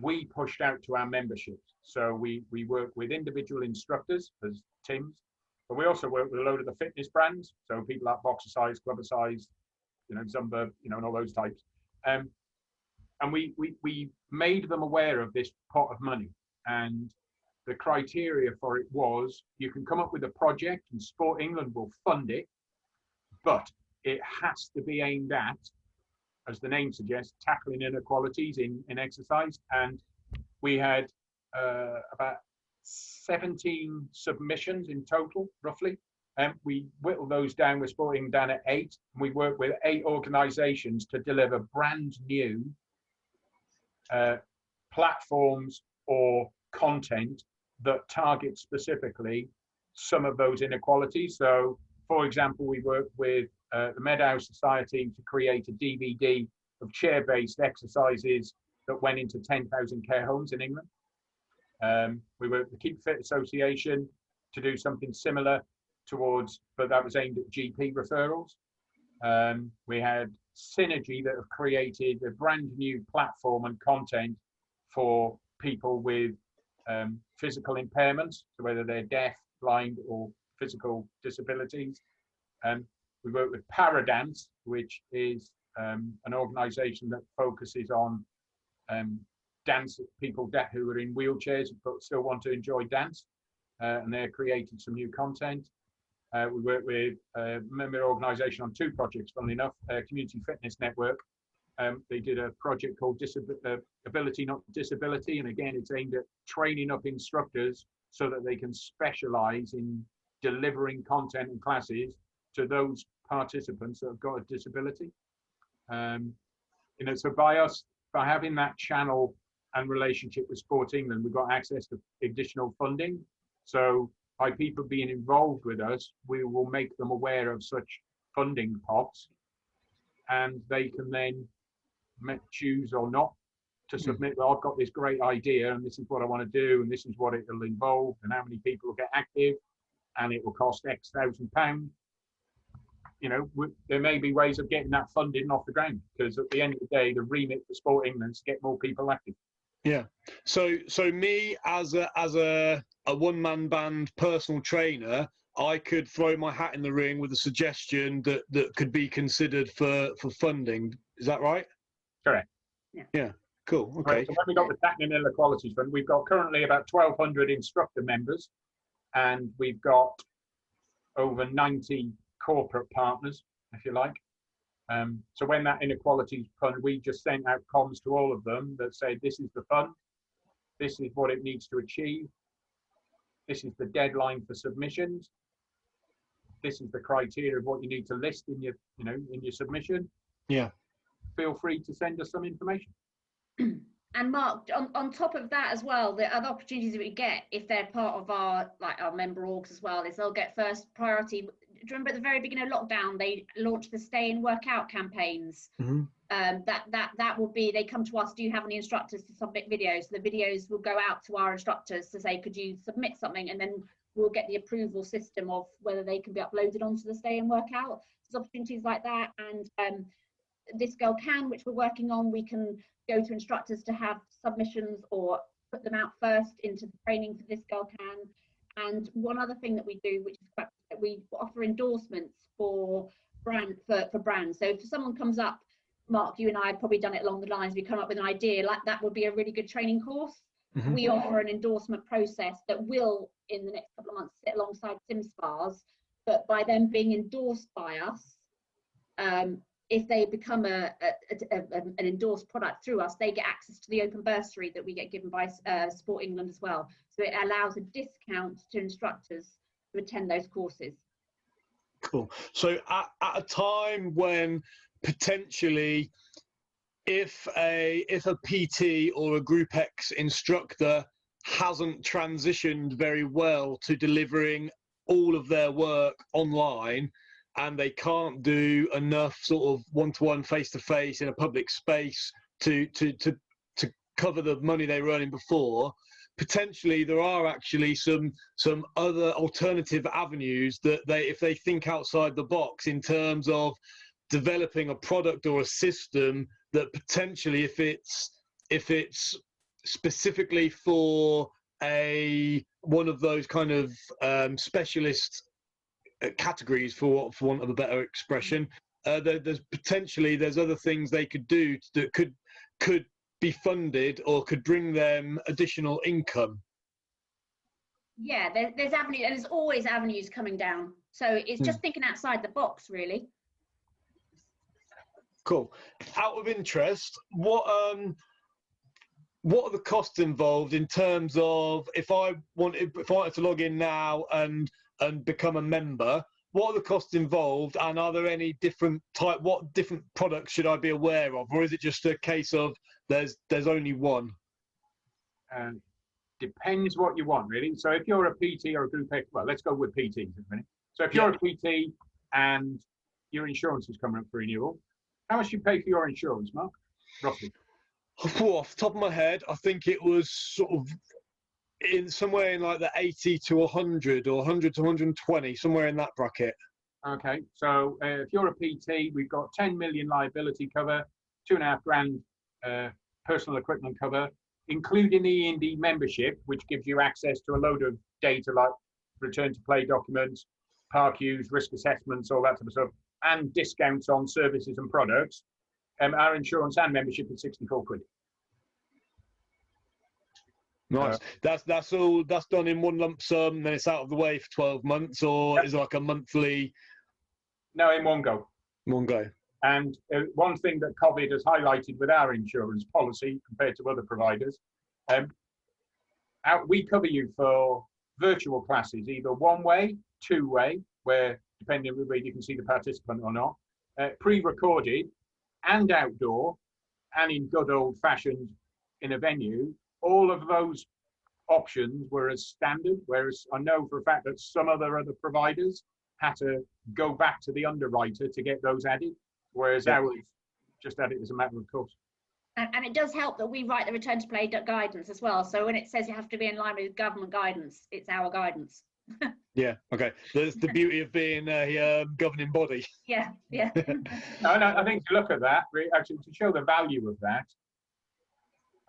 C: we pushed out to our memberships. So we work with individual instructors as Tim's, but we also work with a load of the fitness brands. So people like Boxercise, Clubbercise, Zumba, and all those types. And we made them aware of this pot of money. And the criteria for it was, you can come up with a project and Sport England will fund it, but it has to be aimed at, as the name suggests, tackling inequalities in exercise. And we had about 17 submissions in total, roughly. And we whittled those down with Sport England down at 8. We worked with 8 organisations to deliver brand new platforms or content that target specifically some of those inequalities. So, for example, we worked with the Meadows Society to create a DVD of chair-based exercises that went into 10,000 care homes in England. We worked with the Keep Fit Association to do something similar but that was aimed at GP referrals. We had Synergy that have created a brand new platform and content for people with physical impairments, so whether they're deaf, blind, or physical disabilities. We work with Paradance, which is an organisation that focuses on dance people who are in wheelchairs but still want to enjoy dance, and they're creating some new content. We work with a member organisation on 2 projects, funnily enough, Community Fitness Network. They did a project called Ability Not Disability, and again it's aimed at training up instructors so that they can specialise in delivering content and classes to those participants that have got a disability. So by having that channel and relationship with Sport England, we've got access to additional funding. So by people being involved with us, we will make them aware of such funding pots, and they can then choose or not to submit. Well, I've got this great idea and this is what I want to do and this is what it will involve and how many people will get active and it will cost X £1,000. There may be ways of getting that funding off the ground, because at the end of the day, the remit for Sport England is to get more people active.
B: Yeah. So me as a one-man band personal trainer, I could throw my hat in the ring with a suggestion that could be considered for funding. Is that right?
C: Correct.
B: Yeah. Cool. Okay.
C: Right, so when we got the Tackling Inequalities Fund, we've got currently about 1,200 instructor members, and we've got over 90 corporate partners, if you like. So when that inequalities fund, we just sent out comms to all of them that say, this is the fund, this is what it needs to achieve, this is the deadline for submissions, this is the criteria of what you need to list in your, in your submission.
B: Yeah.
C: Feel free to send us some information.
D: And Mark, on top of that as well, the other opportunities that we get if they're part of our member orgs as well is they'll get first priority. Do you remember at the very beginning of lockdown they launched the stay in work out campaigns?
B: Mm-hmm.
D: That will be, they come to us, do you have any instructors to submit videos? So the videos will go out to our instructors to say, could you submit something, and then we'll get the approval system of whether they can be uploaded onto the stay in work out. There's opportunities like that. And This Girl Can, which we're working on, we can go to instructors to have submissions or put them out first into the training for This Girl Can. And one other thing that we do, which is we offer endorsements for brands. So if someone comes up, Mark, you and I have probably done it along the lines, we come up with an idea, like that would be a really good training course. Mm-hmm. We offer an endorsement process that will, in the next couple of months, sit alongside SimSpas, but by them being endorsed by us, if they become an endorsed product through us, they get access to the open bursary that we get given by Sport England as well. So it allows a discount to instructors to attend those courses.
B: Cool. So at a time when potentially if a PT or a Group X instructor hasn't transitioned very well to delivering all of their work online, and they can't do enough sort of one-to-one face-to-face in a public space to cover the money they were earning before, potentially there are actually some other alternative avenues that if they think outside the box in terms of developing a product or a system that potentially if it's specifically for one of those kind of specialist categories, for want of a better expression, there's other things they could do that could be funded or could bring them additional income.
D: Yeah, there's avenues, and there's always avenues coming down. So it's just thinking outside the box, really.
B: Cool. Out of interest, what are the costs involved in terms of if I wanted to log in now and become a member? What are the costs involved, and are there any what different products should I be aware of, or is it just a case of there's only one?
C: Depends what you want, really. So if you're a PT or a Group X, well, let's go with PTs in a minute. So if you're a PT and your insurance is coming up for renewal, how much do you pay for your insurance, Mark, roughly?
B: Off the top of my head, I think it was sort of somewhere in like the 80 to 100 or 100 to 120, somewhere in that bracket.
C: Okay, so if you're a PT, we've got 10 million liability cover, 2.5 grand personal equipment cover, including the EMD membership, which gives you access to a load of data like return to play documents, park use, risk assessments, all that type of stuff, and discounts on services and products. Our insurance and membership is 64 quid.
B: Nice. That's all. That's done in one lump sum, then it's out of the way for 12 months, or is it like a monthly?
C: No, in one go.
B: One go.
C: And one thing that COVID has highlighted with our insurance policy compared to other providers, we cover you for virtual classes, either one way, two way, where depending on whether you can see the participant or not, pre-recorded and outdoor, and in good old fashioned in a venue. All of those options were as standard, whereas I know for a fact that some other providers had to go back to the underwriter to get those added, whereas ours just added as a matter of course.
D: And it does help that we write the return to play guidance as well. So when it says you have to be in line with government guidance, it's our guidance.
B: Yeah, okay. That's the beauty of being a governing body.
D: Yeah.
C: No, I think to look at that, actually to show the value of that,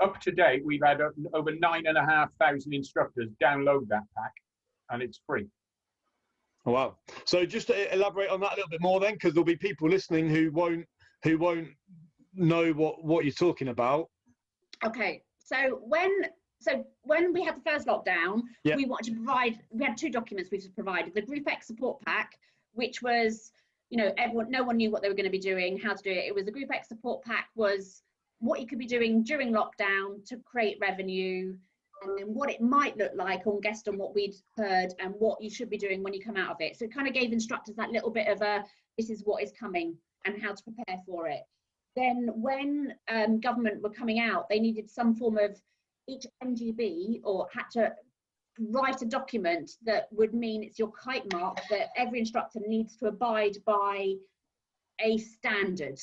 C: up to date, we've had over 9,500 instructors download that pack, and it's free.
B: Wow. So just to elaborate on that a little bit more then, because there'll be people listening who won't know what you're talking about.
D: Okay. So when we had the first lockdown, we wanted to provide, we had 2 documents we provided. The Group X support pack, which was no one knew what they were going to be doing, how to do it. It was the Group X support pack was what you could be doing during lockdown to create revenue, and then what it might look like based on what we'd heard and what you should be doing when you come out of it. So it kind of gave instructors that little bit of this is what is coming and how to prepare for it. Then when government were coming out, they needed some form of, each MGB or had to write a document that would mean it's your kite mark that every instructor needs to abide by a standard.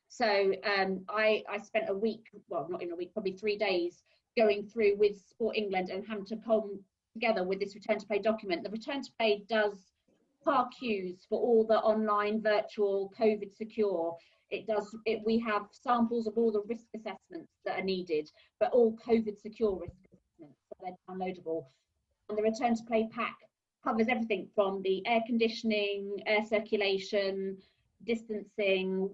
D: So I spent a week, well, not even a week, probably 3 days going through with Sport England and having to come together with this return to play document. The return to play does PAR-Qs for all the online, virtual, COVID secure. We have samples of all the risk assessments that are needed, but all COVID secure risk assessments, so they're downloadable. And the return to play pack covers everything from the air conditioning, air circulation, distancing.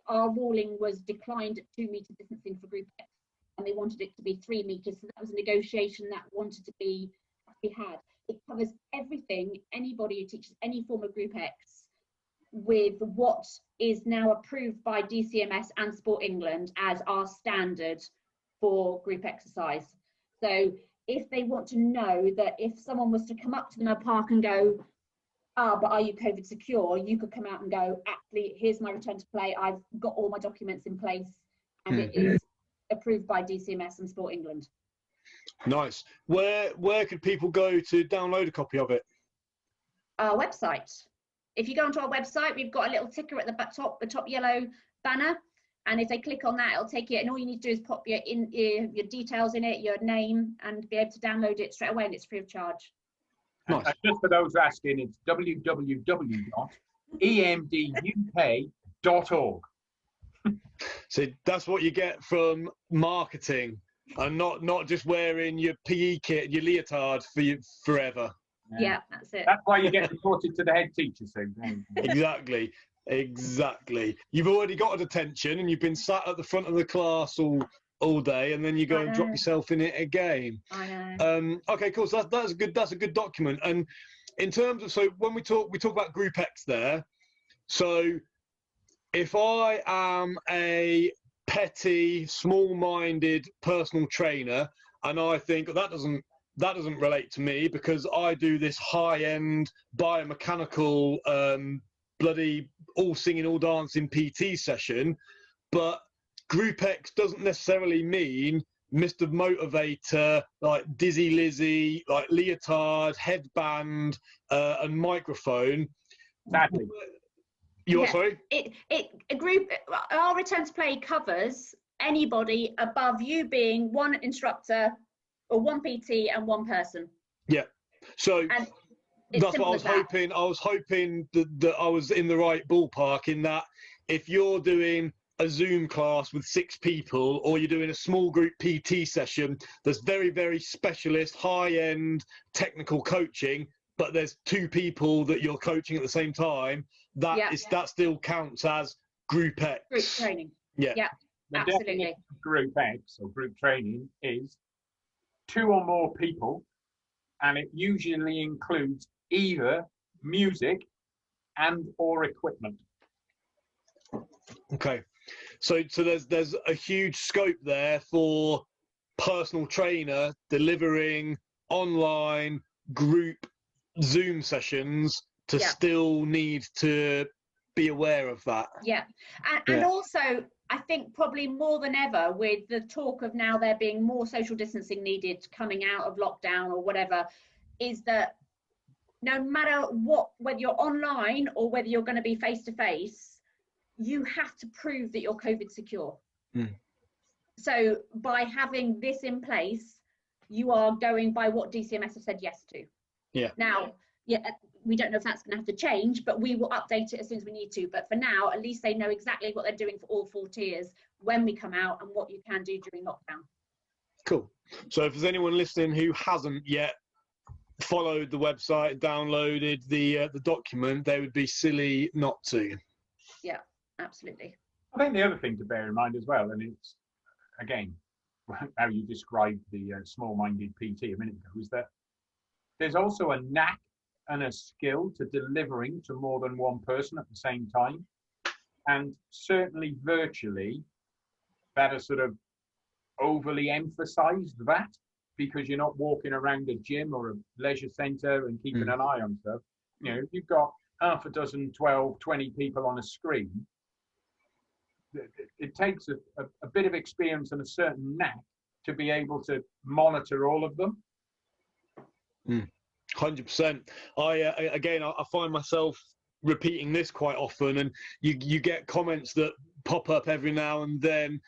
D: Our ruling was declined at 2 metre distancing for Group X, and they wanted it to be 3 metres. So that was a negotiation that wanted to be had. It covers everything, anybody who teaches any form of Group X, with what is now approved by DCMS and Sport England as our standard for group exercise. So if they want to know that if someone was to come up to them at a park and go, but are you COVID secure? You could come out and go, actually, here's my return to play. I've got all my documents in place and it is approved by DCMS and Sport England.
B: Nice. Where could people go to download a copy of it?
D: Our website. If you go onto our website, we've got a little ticker at the top yellow banner. And if they click on that, it'll take you, and all you need to do is pop your details in it, your name, and be able to download it straight away, and it's free of charge.
B: Nice.
C: And just for those asking, it's www.emduk.org.
B: So that's what you get from marketing, and not just wearing your PE kit, your leotard for you forever.
D: Yeah, that's it.
C: That's why you get reported to the head teacher soon.
B: Exactly. You've already got a detention and you've been sat at the front of the class all day, and then you go and drop yourself in it again.
D: I know.
B: Okay, cool. So that's a good document. And in terms of, so when we talk about Group X there, so if I am a petty, small-minded personal trainer and I think that doesn't relate to me because I do this high-end biomechanical bloody all singing, all dancing PT session, but Group X doesn't necessarily mean Mr. Motivator, like Dizzy Lizzy, like leotard, headband, and microphone.
C: Sadly.
B: Sorry?
D: Our return to play covers anybody above you being one instructor or one PT and one person.
B: Yeah. So that's what I was hoping. I was hoping that I was in the right ballpark, in that if you're doing a Zoom class with 6 people or you're doing a small group PT session, there's very, very specialist, high-end technical coaching, but there's 2 people that you're coaching at the same time. That still counts as Group X.
D: Group training.
B: Yeah.
C: The
D: Absolutely.
C: definition of Group X or group training is 2 or more people, and it usually includes either music and or equipment.
B: Okay, so there's a huge scope there for personal trainer delivering online group Zoom sessions to still need to be aware of that.
D: And also I think probably more than ever, with the talk of now there being more social distancing needed coming out of lockdown or whatever, is that no matter what, whether you're online or whether you're going to be face to face, you have to prove that you're COVID secure. So by having this in place, you are going by what DCMS have said yes to. Now, we don't know if that's going to have to change, but we will update it as soon as we need to. But for now, at least they know exactly what they're doing for all 4 tiers when we come out and what you can do during lockdown.
B: Cool. So if there's anyone listening who hasn't yet followed the website, downloaded the document, they would be silly not to.
D: Yeah, absolutely.
C: I think the other thing to bear in mind as well, and it's, again, how you described the small-minded PT a minute ago, is that there's also a knack and a skill to delivering to more than one person at the same time. And certainly virtually, that has sort of overly emphasized that, because you're not walking around a gym or a leisure centre and keeping an eye on stuff. You know, if you've got half a dozen, 12, 20 people on a screen, it takes a bit of experience and a certain knack to be able to monitor all of them.
B: 100%. I find myself repeating this quite often, and you get comments that pop up every now and then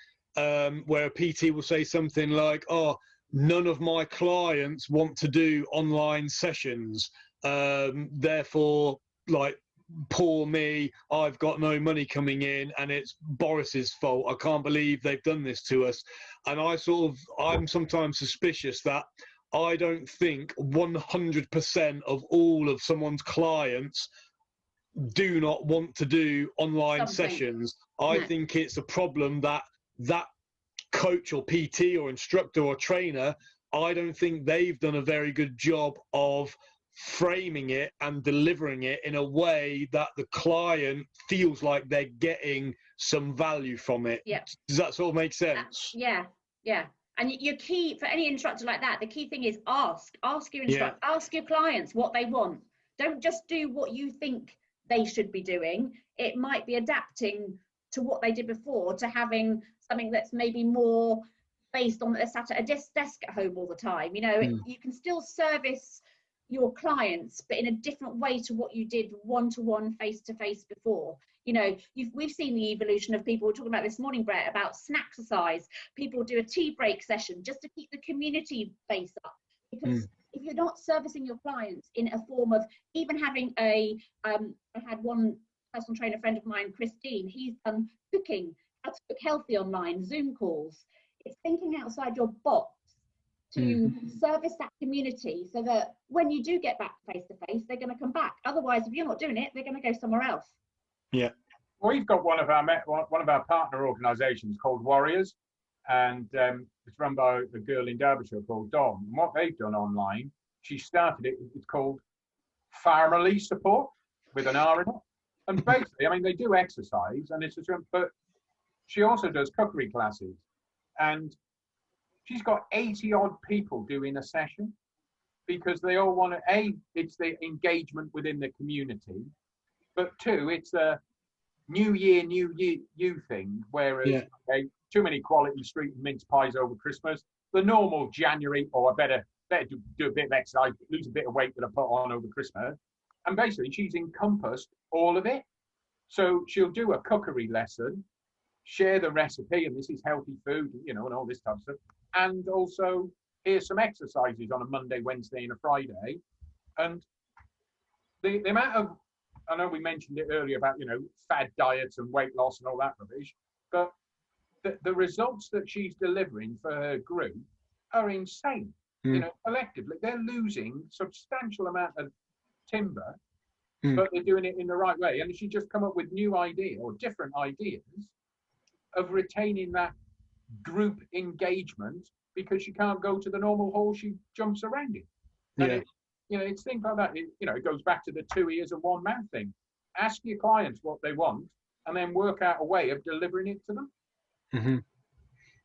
B: where a PT will say something like, "Oh, none of my clients want to do online sessions, therefore, like, poor me, I've got no money coming in and it's Boris's fault. I can't believe they've done this to us." And I'm sometimes suspicious that I don't think 100% of all of someone's clients do not want to do online sessions. I think it's a problem that coach or PT or instructor or trainer, I don't think they've done a very good job of framing it and delivering it in a way that the client feels like they're getting some value from it.
D: Yeah.
B: Does that sort of make sense?
D: Yeah. And your key for any instructor like that, the key thing is ask your instructor, ask your clients what they want. Don't just do what you think they should be doing. It might be adapting to what they did before, to having something that's maybe more based on that they're sat at a desk at home all the time. You know, you can still service your clients, but in a different way to what you did one-to-one, face-to-face before. You know, we've seen the evolution of people. We're talking about this morning, Brett, about snack-exercise. People do a tea break session just to keep the community base up. Because if you're not servicing your clients in a form of even having I had one personal trainer friend of mine, Christine, he's done cooking, how to cook healthy online, Zoom calls. It's thinking outside your box to service that community, so that when you do get back face to face, they're going to come back. Otherwise, if you're not doing it, they're going to go somewhere else.
B: Yeah.
C: We've got one of our partner organisations called Warriors, and it's run by a girl in Derbyshire called Dawn. And what they've done online, she started it. It's called Family Support with an R in it. And basically, I mean, they do exercise, and but she also does cookery classes, and she's got 80 odd people doing a session, because they all want to, it's the engagement within the community, but two, it's a new year, new you thing, whereas too many quality street and mince pies over Christmas, the normal January, I better do a bit of exercise, lose a bit of weight that I put on over Christmas. And basically she's encompassed all of it. So she'll do a cookery lesson, share the recipe, and this is healthy food, you know, and all this type of stuff. And also here's some exercises on a Monday, Wednesday, and a Friday. And the amount of, I know we mentioned it earlier about, you know, fad diets and weight loss and all that rubbish, but the results that she's delivering for her group are insane. You know, collectively, they're losing substantial amount of timber, but they're doing it in the right way. And she just come up with new ideas or different ideas of retaining that group engagement, because she can't go to the normal hall, she jumps around it. And you know, it's things like that. It goes back to the 2 ears and 1 mouth thing. Ask your clients what they want, and then work out a way of delivering it to them.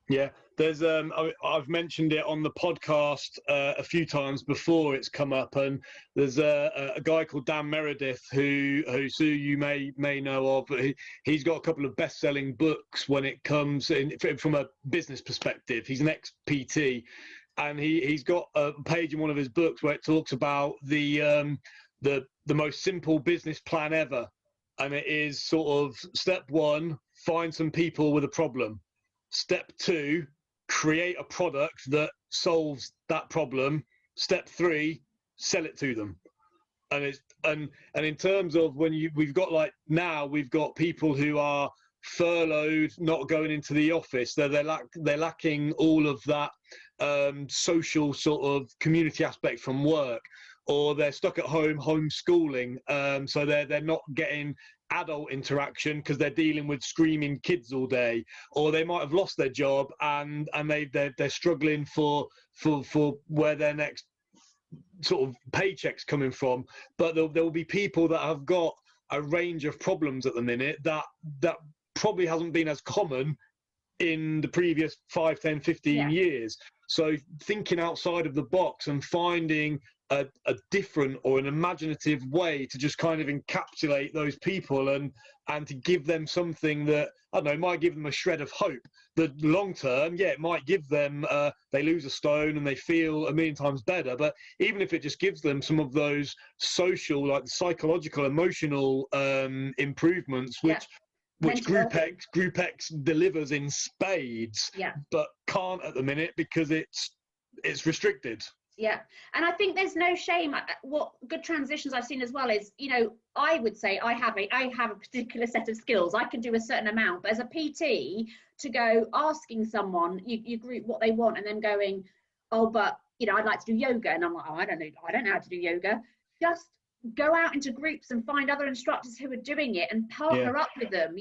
B: Yeah, there's I've mentioned it on the podcast a few times before it's come up, and there's a guy called Dan Meredith who Sue, you may know of. He's got a couple of best-selling books when it comes in from a business perspective. He's an ex-PT, and he's got a page in one of his books where it talks about the most simple business plan ever, and it is sort of step 1, find some people with a problem. Step 2, create a product that solves that problem. Step 3, sell it to them. And in terms of when we've got people who are furloughed, not going into the office. They're lacking all of that social sort of community aspect from work, or they're stuck at home homeschooling. So they're not getting adult interaction because they're dealing with screaming kids all day, or they might have lost their job and they're struggling for where their next sort of paychecks coming from, but there will be people that have got a range of problems at the minute that probably hasn't been as common in the previous 5, 10, 15 years. So thinking outside of the box and finding a different or an imaginative way to just kind of encapsulate those people and to give them something that, I don't know, might give them a shred of hope. The long term, it might give them, they lose a stone and they feel a million times better. But even if it just gives them some of those social, like psychological, emotional improvements, which Group X delivers in spades, but can't at the minute because it's restricted.
D: Yeah, and I think there's no shame. What good transitions I've seen as well is, I would say I have a particular set of skills. I can do a certain amount, but as a PT, to go asking someone, you group what they want, and then going, oh, but I'd like to do yoga, and I'm like, oh, I don't know how to do yoga. Just go out into groups and find other instructors who are doing it and partner up with them.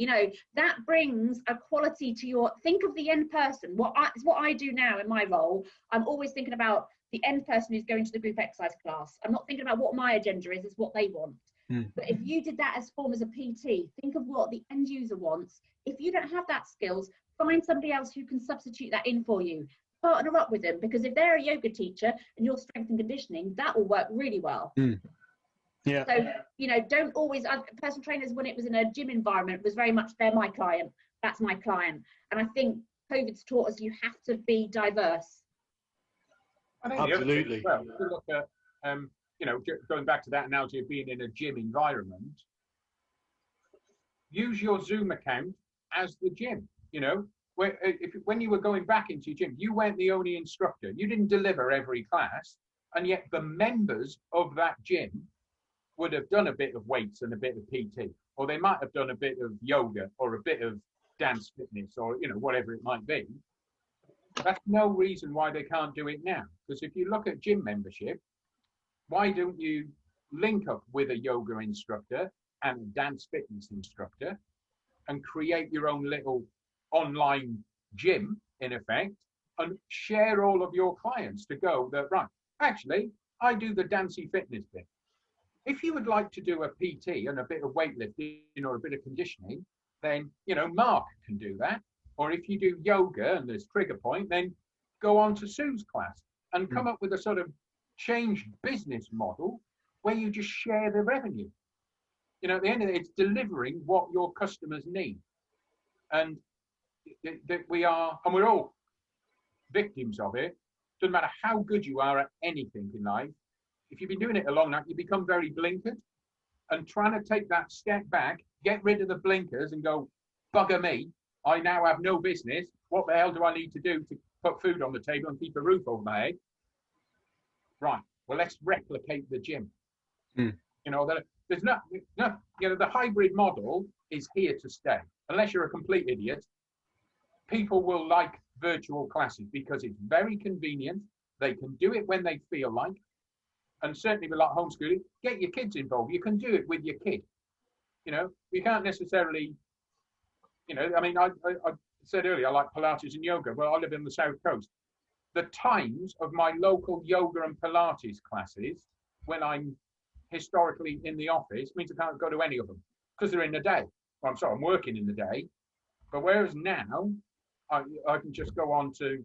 D: That brings a quality to think of the end person. What I do now in my role, I'm always thinking about the end person who's going to the group exercise class. I'm not thinking about what my agenda is, it's what they want. But if you did that as a PT, think of what the end user wants. If you don't have that skills, find somebody else who can substitute that in for you. Partner up with them, because if they're a yoga teacher and you're strength and conditioning, that will work really well.
B: Yeah.
D: So, don't always, personal trainers, when it was in a gym environment, was very much, they're my client, that's my client. And I think COVID's taught us you have to be diverse.
C: I think
B: absolutely.
C: If you look at, going back to that analogy of being in a gym environment, use your Zoom account as the gym. When you were going back into your gym, you weren't the only instructor. You didn't deliver every class, and yet the members of that gym would have done a bit of weights and a bit of PT, or they might have done a bit of yoga or a bit of dance fitness, or whatever it might be. That's no reason why they can't do it now. Because if you look at gym membership, why don't you link up with a yoga instructor and a dance fitness instructor and create your own little online gym, in effect, and share all of your clients to go that, right, actually, I do the dancey fitness bit. If you would like to do a PT and a bit of weightlifting or a bit of conditioning, then, Mark can do that. Or if you do yoga and there's trigger point, then go on to Sue's class and come up with a sort of changed business model where you just share the revenue. At the end of it, it's delivering what your customers need. And we're all victims of it. Doesn't matter how good you are at anything in life. If you've been doing it a long enough, you become very blinkered. And trying to take that step back, get rid of the blinkers and go, bugger me, I now have no business. What the hell do I need to do to put food on the table and keep a roof over my head? Right. Well, let's replicate the gym. There's no, the hybrid model is here to stay. Unless you're a complete idiot, people will like virtual classes because it's very convenient. They can do it when they feel like. And certainly with like homeschooling, get your kids involved. You can do it with your kid. You can't necessarily, I said earlier, I like Pilates and yoga. Well, I live in the South Coast. The times of my local yoga and Pilates classes, when I'm historically in the office, means I can't go to any of them because they're in the day. Well, I'm working in the day. But whereas now, I can just go on to,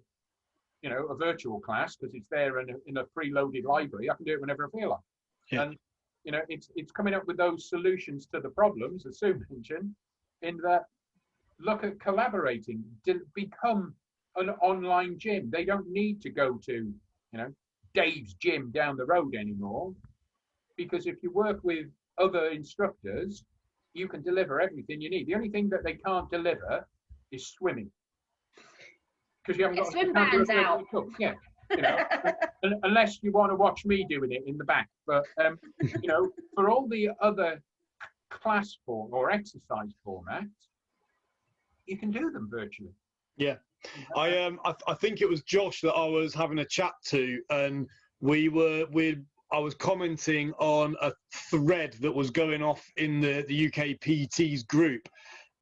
C: a virtual class because it's there in a preloaded library. I can do it whenever I feel like. Yeah. And, it's coming up with those solutions to the problems, as Sue mentioned, in that look at collaborating, become an online gym. They don't need to go to, Dave's gym down the road anymore, because if you work with other instructors, you can deliver everything you need. The only thing that they can't deliver is swimming. Because you haven't got
D: swim bands out.
C: Yeah, unless you want to watch me doing it in the back. But for all the other class form or exercise formats, you can do them virtually.
B: Yeah, I think it was Josh that I was having a chat to, and I was commenting on a thread that was going off in the UK PTs group,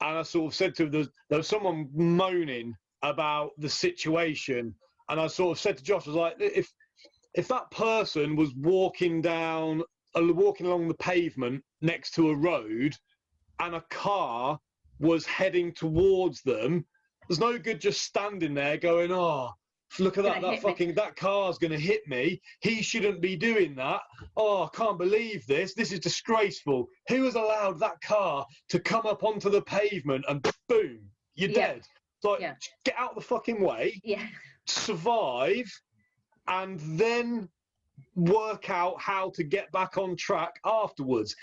B: and I sort of said to them, there was someone moaning about the situation, and I sort of said to Josh, I was like, if that person was walking along the pavement next to a road and a car was heading towards them, there's no good just standing there going, oh, look at that car's going to hit me. He shouldn't be doing that. Oh, I can't believe this. This is disgraceful. Who has allowed that car to come up onto the pavement and boom, you're dead? It's like, get out the fucking way, survive, and then work out how to get back on track afterwards.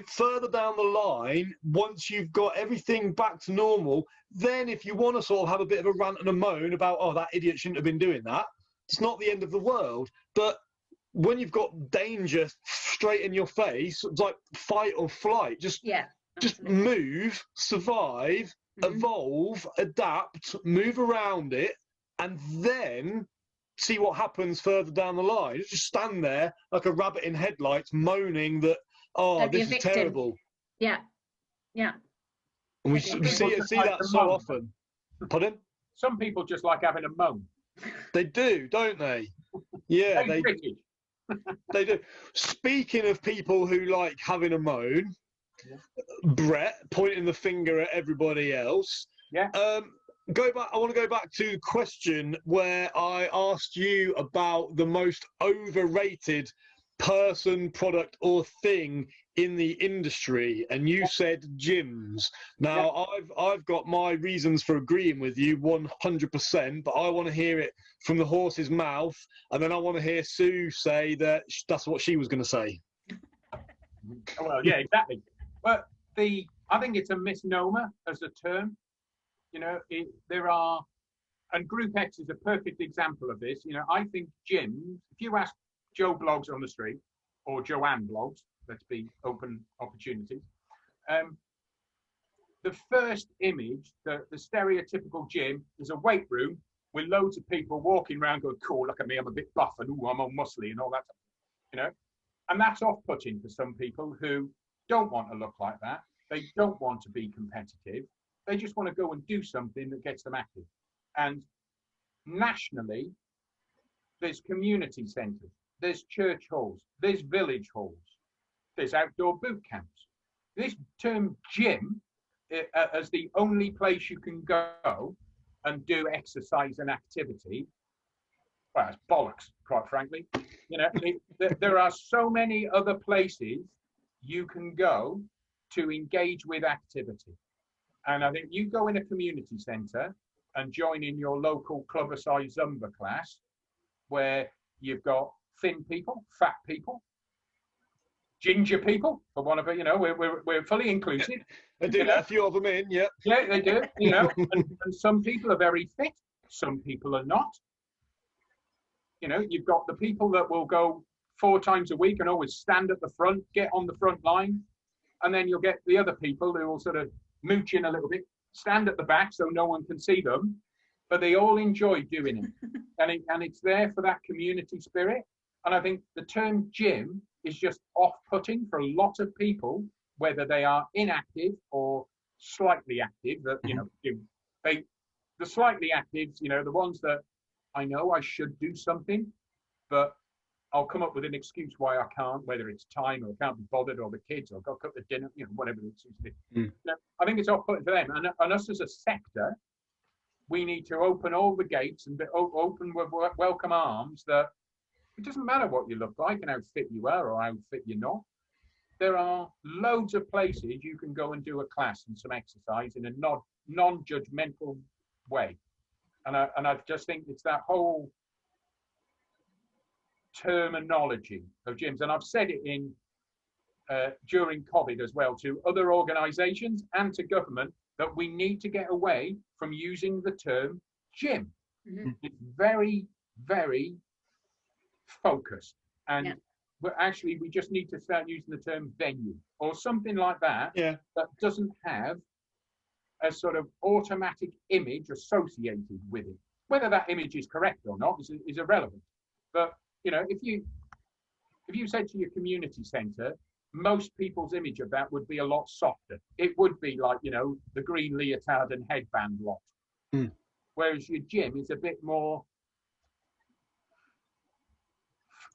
B: Further down the line, once you've got everything back to normal, then if you want to sort of have a bit of a rant and a moan about, oh, that idiot shouldn't have been doing that, it's not the end of the world. But when you've got danger straight in your face, it's like fight or flight. Just move, survive, evolve, adapt, move around it, and then see what happens further down the line. Just stand there like a rabbit in headlights, moaning that, oh, this is terrible.
D: Yeah.
B: And we see that so often. Pardon?
C: Some people just like having a moan.
B: They do, don't they? Yeah, they do. Speaking of people who like having a moan, Brett pointing the finger at everybody else.
C: Yeah.
B: I want to go back to the question where I asked you about the most overrated person, product, or thing in the industry, and you said gyms. Now, I've got my reasons for agreeing with you 100%, but I want to hear it from the horse's mouth, and then I want to hear Sue say that that's what she was going to say.
C: Well, yeah, exactly. But I think it's a misnomer as a term. You know, and Group X is a perfect example of this. You know, I think gyms, if you ask Joe Blogs on the street, or Joanne Blogs, let's be open opportunities, the first image, the stereotypical gym is a weight room with loads of people walking around going, cool, look at me, I'm a bit buff, and ooh, I'm all muscly and all that, you know. And that's off-putting for some people who don't want to look like that. They don't want to be competitive. They just want to go and do something that gets them active. And nationally, there's community centres, there's church halls, there's village halls, there's outdoor boot camps. This term gym as the only place you can go and do exercise and activity, well, it's bollocks, quite frankly. You know, there are so many other places you can go to engage with activity. And I think you go in a community centre and join in your local club-a-size Zumba class, where you've got thin people, fat people, ginger people, for one of it, you know, we're fully inclusive.
B: They do let a few of them in, yeah.
C: Yeah, they do, you know, and some people are very fit, some people are not. You know, you've got the people that will go 4 times a week and always stand at the front, get on the front line, and then you'll get the other people who will sort of mooch in a little bit, stand at the back so no one can see them, but they all enjoy doing it. and it's there for that community spirit. And I think the term gym is just off-putting for a lot of people, whether they are inactive or slightly active. That, you know, the slightly actives, you know, the ones that I know I should do something, but I'll come up with an excuse why I can't, whether it's time or I can't be bothered or the kids or I've got to cook the dinner, you know, whatever it seems to be. You know, I think it's off-putting for them. And us as a sector, we need to open all the gates and open with welcome arms, that it doesn't matter what you look like and how fit you are or how fit you're not. There are loads of places you can go and do a class and some exercise in a non-judgmental way. And I just think it's that whole terminology of gyms. And I've said it in during COVID as well to other organisations and to government, that we need to get away from using the term gym. It's very, very focused, and we just need to start using the term venue or something like that, that doesn't have a sort of automatic image associated with it. Whether that image is correct or not is irrelevant. But you know, if you said to your community centre, most people's image of that would be a lot softer. It would be like, you know, the green leotard and headband lot. Whereas your gym is a bit more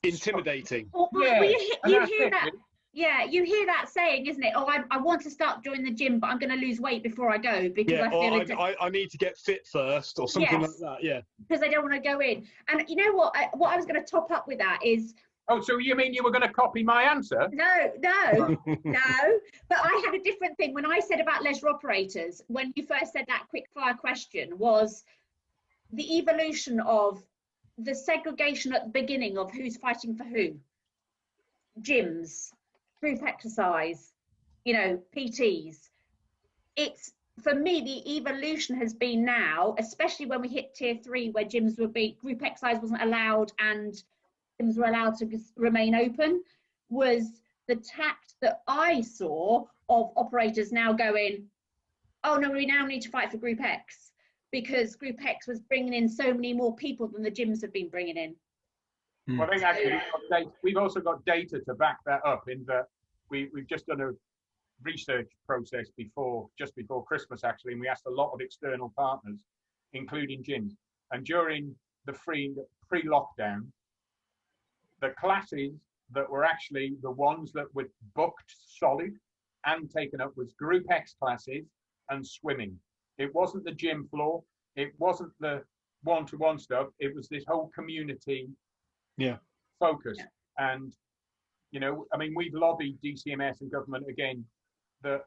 B: intimidating.
D: Well,
C: Yeah,
D: you hear that. Yeah, you hear that saying, isn't it? Oh, I want to start joining the gym, but I'm going to lose weight before I go because I feel
B: I need to get fit first, or something like that. Yeah,
D: because they don't want to go in. And you know what? What I was going to top up with that is.
C: Oh, so you mean you were going to copy my answer?
D: No. But I had a different thing when I said about leisure operators. When you first said that quick fire question, was the evolution of the segregation at the beginning of who's fighting for who. Gyms, group exercise, PTs. It's, for me, the evolution has been now, especially when we hit tier 3, where group exercise wasn't allowed and gyms were allowed to remain open, was the tact that I saw of operators now going, oh no, we now need to fight for group X, because group X was bringing in so many more people than the gyms have been bringing in.
C: Well, I think actually we've also got data to back that up, in that we've just done a research process just before Christmas, actually, and we asked a lot of external partners, including gyms. And during the pre-lockdown, the classes that were actually the ones that were booked solid and taken up was Group X classes and swimming. It wasn't the gym floor. It wasn't the one-to-one stuff. It was this whole community focus. Yeah. And, we've lobbied DCMS and government again that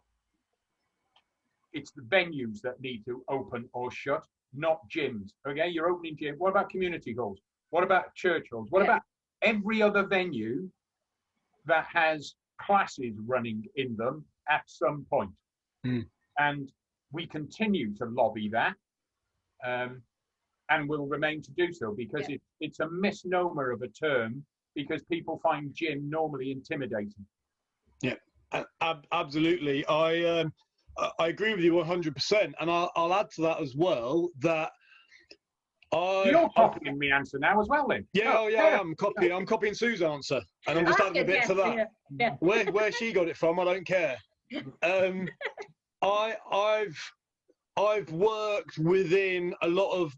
C: it's the venues that need to open or shut, not gyms. Okay, you're opening gym. What about community halls? What about church halls? What about every other venue that has classes running in them at some point? And we continue to lobby that, and will remain to do so, because it's a misnomer of a term, because people find gym normally intimidating.
B: Yeah, absolutely. I agree with you 100%, and I'll add to that as well that
C: you're copying me answer now as well, then.
B: I'm copying Sue's answer, and I'm just adding a bit to that. Yeah. Where she got it from, I don't care. I've worked within a lot of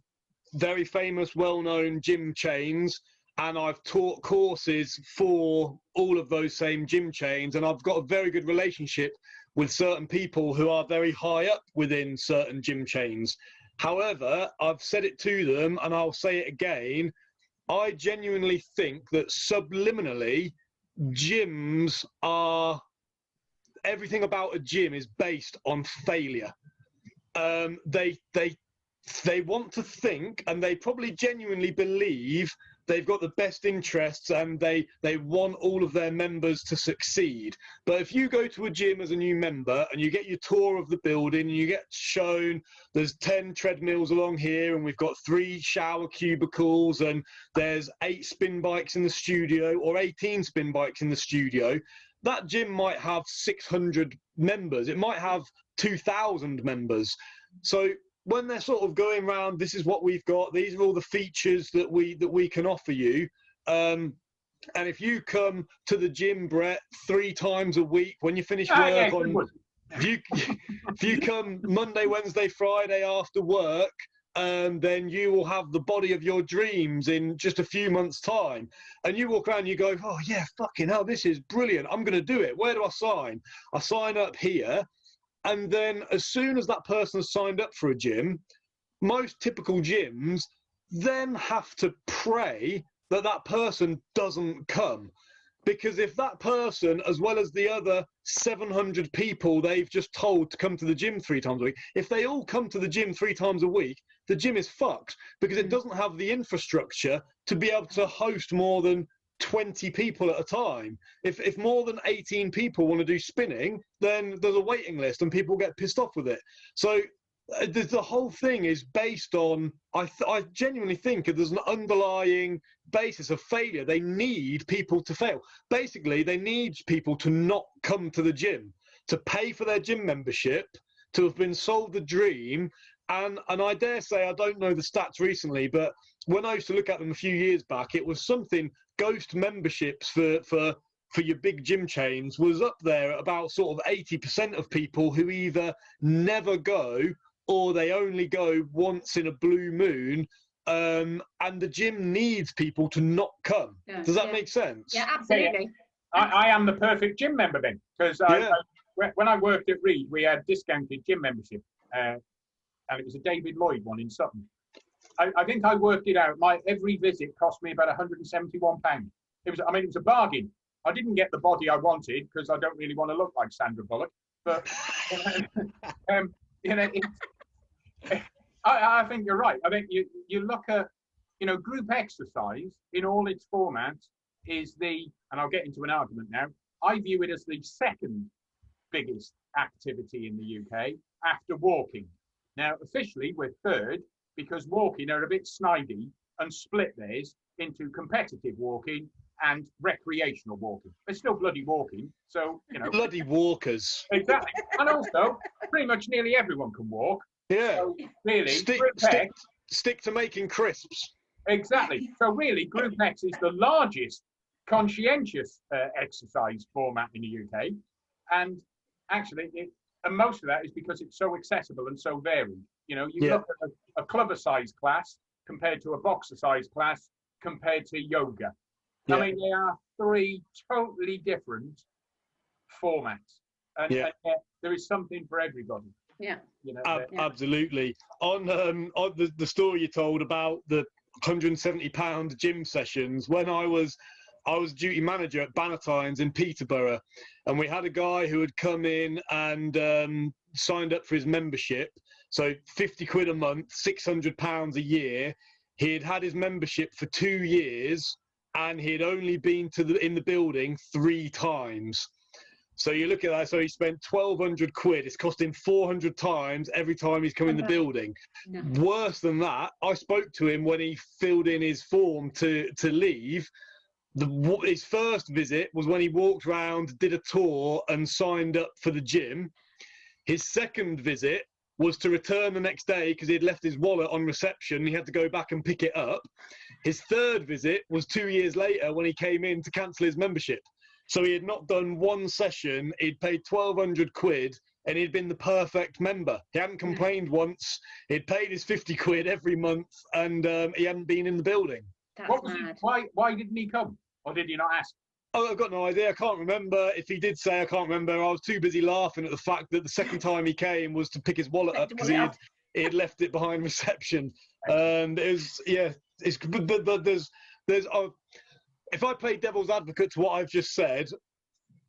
B: very famous, well-known gym chains, and I've taught courses for all of those same gym chains, and I've got a very good relationship with certain people who are very high up within certain gym chains. However, I've said it to them, and I'll say it again, I genuinely think that subliminally, gyms are, everything about a gym is based on failure. They want to think, and they probably genuinely believe they've got the best interests, and they want all of their members to succeed. But if you go to a gym as a new member and you get your tour of the building and you get shown there's 10 treadmills along here, and we've got 3 shower cubicles, and there's 8 spin bikes in the studio, or 18 spin bikes in the studio, that gym might have 600 members. It might have 2,000 members. So when they're sort of going around, this is what we've got, these are all the features that we can offer you. And if you come to the gym, Brett, 3 times a week when you finish work if you come Monday, Wednesday, Friday after work, then you will have the body of your dreams in just a few months' time. And you walk around and you go, oh yeah, fucking hell, this is brilliant. I'm going to do it. Where do I sign? I sign up here. And then as soon as that person has signed up for a gym, most typical gyms then have to pray that that person doesn't come. Because if that person, as well as the other 700 people they've just told to come to the gym 3 times a week, if they all come to the gym 3 times a week, the gym is fucked, because it doesn't have the infrastructure to be able to host more than 20 people at a time. If more than 18 people want to do spinning, then there's a waiting list and people get pissed off with it. So the whole thing is based on, I genuinely think there's an underlying basis of failure. They need people to fail. Basically, they need people to not come to the gym, to pay for their gym membership, to have been sold the dream. And I dare say, I don't know the stats recently, but when I used to look at them a few years back, it was something, ghost memberships for your big gym chains was up there at about sort of 80% of people who either never go or they only go once in a blue moon. and the gym needs people to not come. Does that make sense?
D: Yeah, absolutely.
C: I am the perfect gym member then, because when I worked at Reed, we had discounted gym membership, and it was a David Lloyd one in Sutton. I think I worked it out. My every visit cost me about £171. It was a bargain. I didn't get the body I wanted because I don't really want to look like Sandra Bullock. But I think you're right. I think you look at group exercise in all its formats is and I'll get into an argument now. I view it as the second biggest activity in the UK after walking. Now officially we're third, because walking are a bit snidey and split theirs into competitive walking and recreational walking. They're still bloody walking, so
B: bloody walkers.
C: Exactly. And also pretty much nearly everyone can walk.
B: Yeah.
C: So really
B: stick to making crisps.
C: Exactly. So really Group X is the largest conscientious exercise format in the UK, and actually and most of that is because it's so accessible and so varied. Look at a clubber-size class compared to a boxer-size class compared to yoga. I mean, they are three totally different formats, and yet there is something for everybody.
D: Yeah,
B: absolutely. On the story you told about the £170 gym sessions, when I was duty manager at Bannatynes in Peterborough, and we had a guy who had come in and signed up for his membership. So £50 a month, £600 a year. He had his membership for 2 years, and he had only been in the building 3 times. So you look at that. So he spent £1,200. It's cost him 400 times every time he's come in the building. No. Worse than that, I spoke to him when he filled in his form to leave. His first visit was when he walked around, did a tour, and signed up for the gym. His second visit was to return the next day because he had left his wallet on reception. He had to go back and pick it up. His third visit was 2 years later when he came in to cancel his membership. So he had not done one session. He'd paid £1,200 and he'd been the perfect member. He hadn't complained once. He'd paid his £50 every month, and he hadn't been in the building.
D: That's mad.
C: Why didn't he come? Or did you not ask?
B: Oh, I've got no idea. I can't remember. If he did say, I can't remember. I was too busy laughing at the fact that the second time he came was to pick his wallet up because he had left it behind reception. And it was, but there's if I play devil's advocate to what I've just said,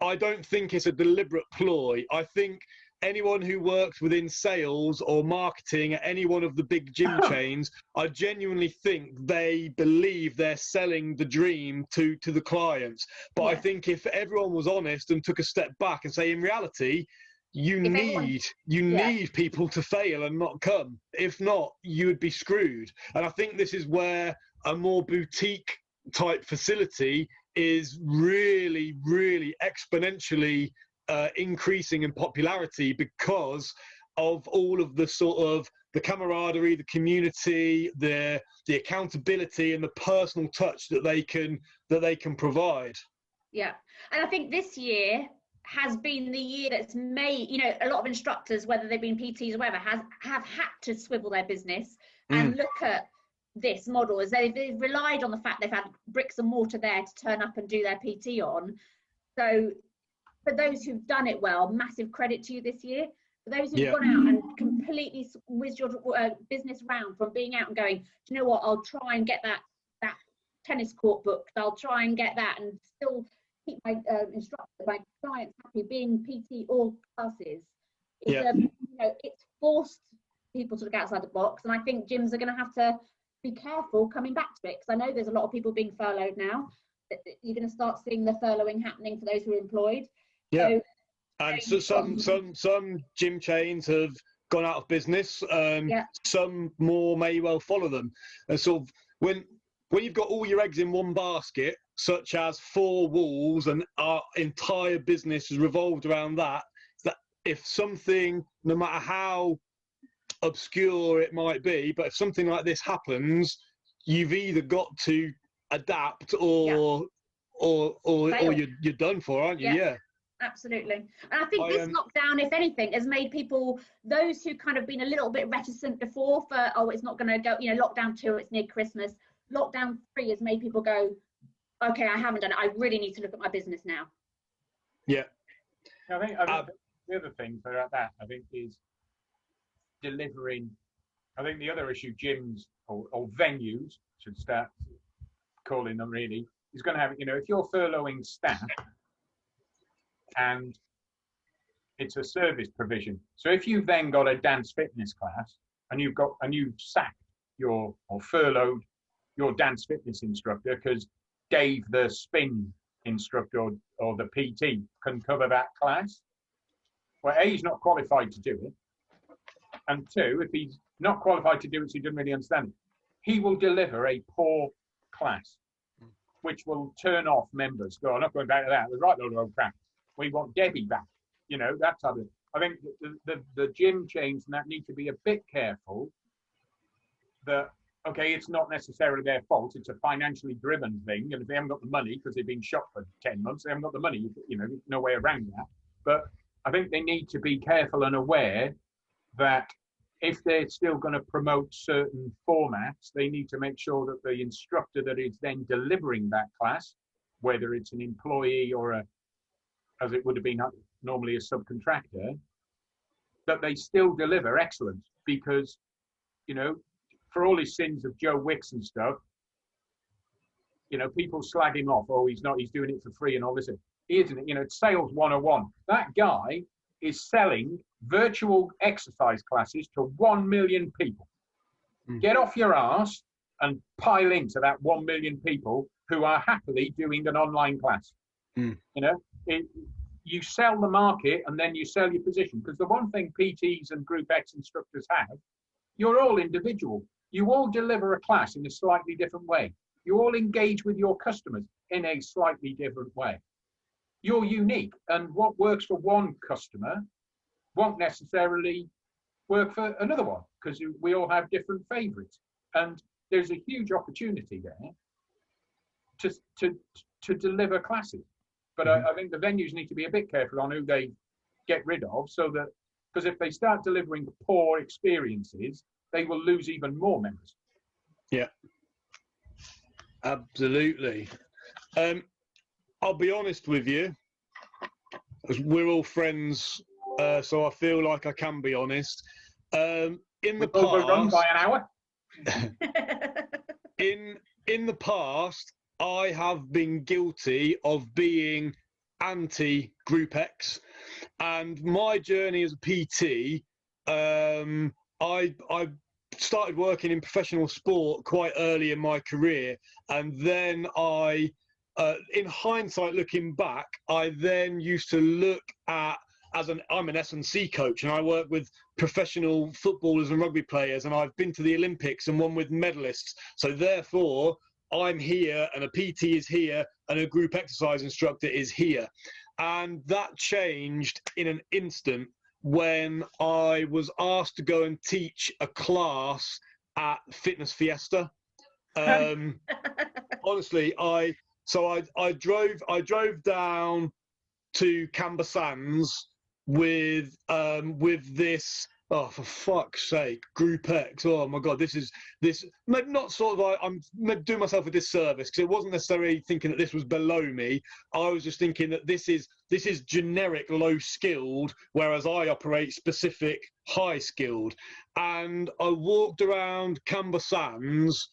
B: I don't think it's a deliberate ploy. I think anyone who works within sales or marketing at any one of the big gym chains, I genuinely think they believe they're selling the dream to the clients. But I think if everyone was honest and took a step back and say, in reality, you need people to fail and not come. If not, you would be screwed. And I think this is where a more boutique type facility is really, really exponentially increasing in popularity because of all of the sort of the camaraderie, the community, the accountability, and the personal touch that they can provide.
D: Yeah, and I think this year has been the year that's made, a lot of instructors, whether they've been PTs or whatever, have had to swivel their business and look at this model as they've relied on the fact they've had bricks and mortar there to turn up and do their PT on. So for those who've done it well, massive credit to you this year. For those who've gone out and completely whizzed your business round from being out and going, do you know what, I'll try and get that tennis court booked, I'll try and get that and still keep my instructor, my clients happy, being PT all classes. It's forced people to look outside the box, and I think gyms are going to have to be careful coming back to it, because I know there's a lot of people being furloughed now. You're going to start seeing the furloughing happening for those who are employed.
B: Yeah, and so some gym chains have gone out of business. Some more may well follow them. And sort of when you've got all your eggs in one basket, such as 4 walls, and our entire business is revolved around that if something, no matter how obscure it might be, but if something like this happens, you've either got to adapt or you're done for, aren't you?
D: Absolutely. And I think this lockdown, if anything, has made people, those who kind of been a little bit reticent before for, oh, it's not going to go, lockdown 2, it's near Christmas. Lockdown 3 has made people go, okay, I haven't done it. I really need to look at my business now.
B: Yeah.
C: I think the other thing for that, I think, is delivering. I think the other issue gyms or venues should start calling them really is going to have, if you're furloughing staff and it's a service provision. So if you've then got a dance fitness class and you've sacked or furloughed your dance fitness instructor because Dave, the spin instructor or the PT, can cover that class. Well, A, he's not qualified to do it. And 2, if he's not qualified to do it, so he doesn't really understand it, he will deliver a poor class, which will turn off members. Go, I'm not going back to that. There's right load of old crap. We want Debbie back. That type of. I think the gym chains and that need to be a bit careful that, okay, it's not necessarily their fault. It's a financially driven thing. And if they haven't got the money because they've been shut for 10 months, they haven't got the money, no way around that. But I think they need to be careful and aware that if they're still going to promote certain formats, they need to make sure that the instructor that is then delivering that class, whether it's an employee or as it would have been normally a subcontractor, that they still deliver excellence. Because, for all his sins of Joe Wicks and stuff, people slag him off. Oh, he's doing it for free and all this. He isn't. It's sales 101. That guy is selling virtual exercise classes to 1 million people. Get off your ass and pile into that 1 million people who are happily doing an online class. You sell the market and then you sell your position. Because the one thing PTs and Group X instructors have, you're all individual. You all deliver a class in a slightly different way. You all engage with your customers in a slightly different way. You're unique, and what works for one customer won't necessarily work for another one, because we all have different favorites. And there's a huge opportunity there to deliver classes. But I think the venues need to be a bit careful on who they get rid of, so that, because if they start delivering poor experiences, they will lose even more members.
B: Yeah, absolutely. I'll be honest with you, we're all friends, so I feel like I can be honest. In the past,
C: overrun by an hour.
B: in the past, I have been guilty of being anti-Group X, and my journey as a PT, I started working in professional sport quite early in my career, and then in hindsight, looking back, I then used to look at, I'm an S&C coach, and I work with professional footballers and rugby players, and I've been to the Olympics and won with medalists. So therefore, I'm here, and a PT is here, and a group exercise instructor is here. And that changed in an instant when I was asked to go and teach a class at Fitness Fiesta. Honestly, I drove down to Camber Sands with this, oh, for fuck's sake, Group X. Oh my God, this not sort of, I'm doing myself a disservice, because it wasn't necessarily thinking that this was below me. I was just thinking that this is generic low skilled, whereas I operate specific high skilled. And I walked around Camber Sands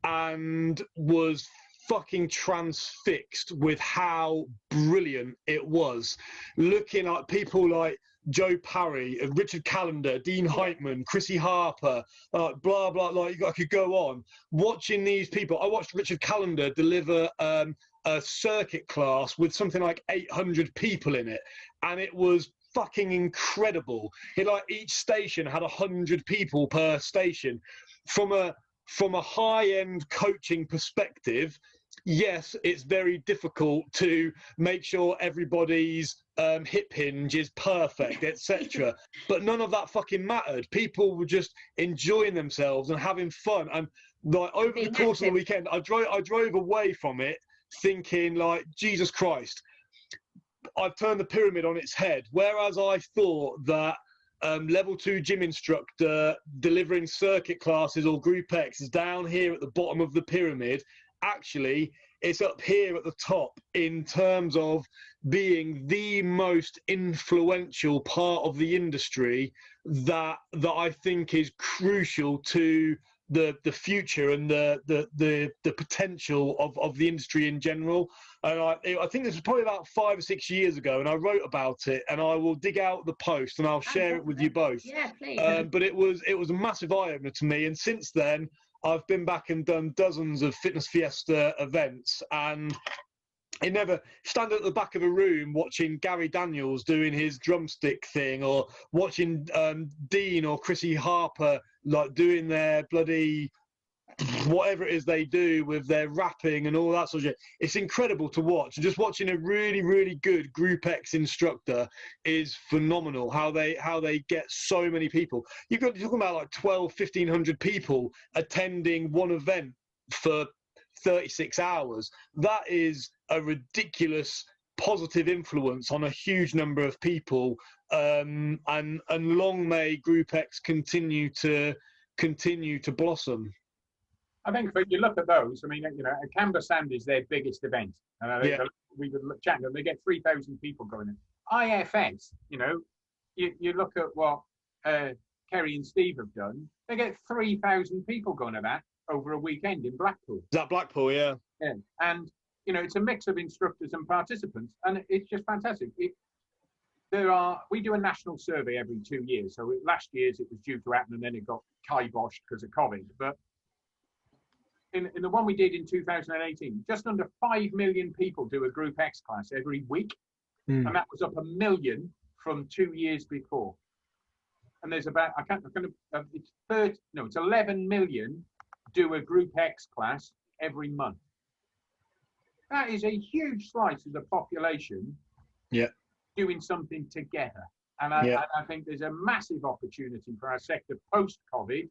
B: and was fucking transfixed with how brilliant it was. Looking at people like Joe Parry, Richard Callender, Dean Heitman, Chrissy Harper, blah, blah, like I could go on. Watching these people, I watched Richard Callender deliver a circuit class with something like 800 people in it, and it was fucking incredible. Each station had 100 people per station. From a high-end coaching perspective, yes, it's very difficult to make sure everybody's hip hinge is perfect, etc. But none of that fucking mattered. People were just enjoying themselves and having fun. And like over the course of the weekend, I drove away from it thinking, like, Jesus Christ, I've turned the pyramid on its head. Whereas I thought that level 2 gym instructor delivering circuit classes or group X is down here at the bottom of the pyramid, actually it's up here at the top in terms of being the most influential part of the industry that I think is crucial to the future and the potential of the industry in general. And I think this was probably about 5 or 6 years ago, and I wrote about it, and I will dig out the post and I'll share it with you both.
D: Yeah, please.
B: But it was a massive eye-opener to me, and since then I've been back and done dozens of Fitness Fiesta events, and it never stand at the back of a room watching Gary Daniels doing his drumstick thing, or watching Dean or Chrissy Harper like doing their bloody whatever it is they do with their rapping and all that sort of shit. It's incredible to watch. Just watching a really, really good Group X instructor is phenomenal. How they get so many people. You're talking about like 1,500 people attending one event for 36 hours. That is a ridiculous positive influence on a huge number of people, and long may Group X continue to blossom.
C: I think if you look at those, I mean, a Canberra Sand is their biggest event. We were chatting, they get 3,000 people going in. IFS, you look at what Kerry and Steve have done, they get 3,000 people going to that over a weekend in Blackpool.
B: Is that Blackpool, yeah?
C: Yeah. And, it's a mix of instructors and participants, and it's just fantastic. We do a national survey every 2 years. So last year's it was due to happen, and then it got kiboshed because of COVID. But in the one we did in 2018, just under 5 million people do a Group X class every week. And that was up 1 million from 2 years before. And there's about, it's 11 million do a Group X class every month. That is a huge slice of the population doing something together. And I think there's a massive opportunity for our sector post-COVID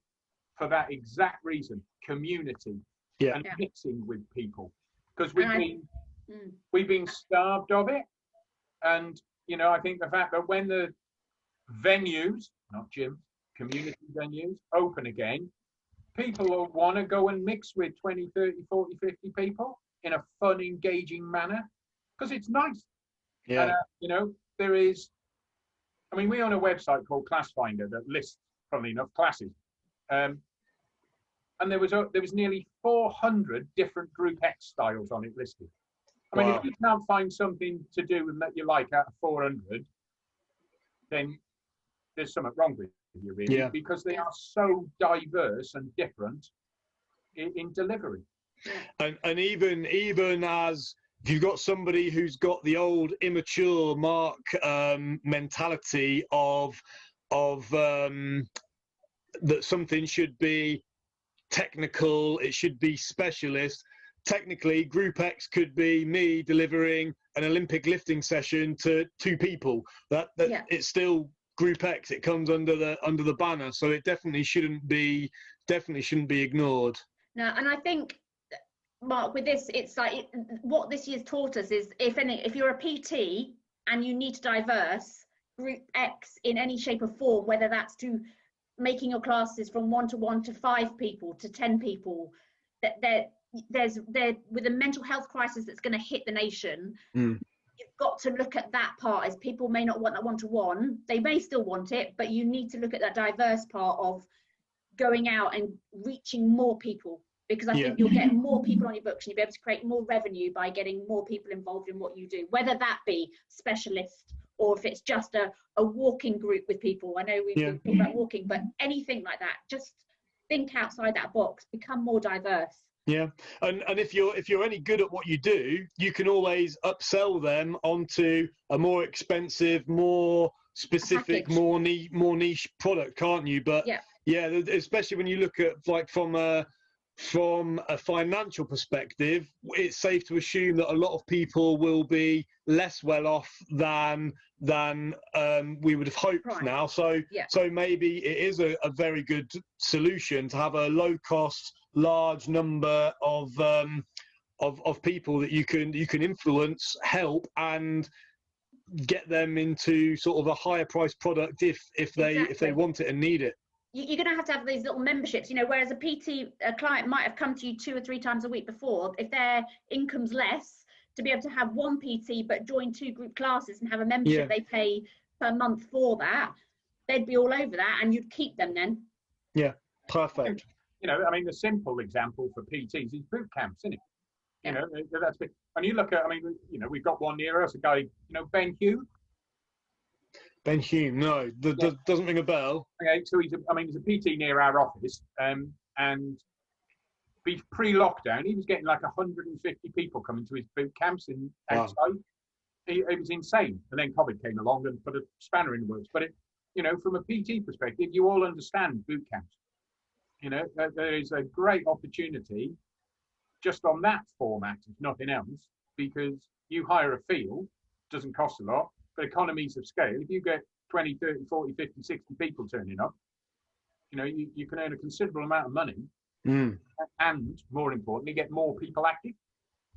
C: for that exact reason, community and mixing with people. Because we've been starved of it. And, I think the fact that when the venues, not gyms, community venues, open again, people will want to go and mix with 20, 30, 40, 50 people in a fun, engaging manner, because it's nice.
B: Yeah.
C: And, there is, we own a website called Class Finder that lists, funnily enough, classes. And there was nearly 400 different Group X styles on it listed. If you can't find something to do and that you like out of 400, then there's something wrong with you, really, because they are so diverse and different in delivery.
B: And even as if you've got somebody who's got the old immature Mark mentality of that something should be technical, it should be specialist. Technically, Group X could be me delivering an Olympic lifting session to 2 people. That it's still Group X. It comes under the banner, so it definitely shouldn't be ignored.
D: No, and I think, Mark, with this, it's like what this year's taught us is if you're a PT and you need to diverse Group X in any shape or form, whether that's to making your classes from 1-to-1 to 5 people to 10 people, there's with a mental health crisis that's going to hit the nation. You've got to look at that part, as people may not want that 1-to-1. They may still want it, but you need to look at that diverse part of going out and reaching more people, because I think you'll get more people on your books and you'll be able to create more revenue by getting more people involved in what you do, whether that be specialist or if it's just a walking group with people. I know we've been talking about walking, but anything like that, just think outside that box, become more diverse.
B: Yeah, and if you're any good at what you do, you can always upsell them onto a more expensive, more specific, more niche product, can't you? But especially when you look at like from a financial perspective, it's safe to assume that a lot of people will be less well off than we would have hoped now. So maybe it is a very good solution to have a low cost, large number of people that you can influence, help, and get them into sort of a higher price product if they want it and need it.
D: You're going to have these little memberships, whereas a client might have come to you 2 or 3 times a week before. If their income's less, to be able to have one PT but join 2 group classes and have a membership they pay per month for that, they'd be all over that, and you'd keep them then.
B: Yeah, perfect.
C: The simple example for PTs is boot camps, isn't it? That's big. And you look at, we've got one near us, a guy, Ben Hume.
B: Ben Hume, no, doesn't ring a bell.
C: Okay, so he's a PT near our office, and pre-lockdown, he was getting like 150 people coming to his boot camps outside. Wow. It was insane. And then COVID came along and put a spanner in the works. But from a PT perspective, you all understand boot camps. There is a great opportunity just on that format, if nothing else, because you hire a field, doesn't cost a lot, but economies of scale. If you get 20, 30, 40, 50, 60 people turning up, you can earn a considerable amount of money, and more importantly, get more people active.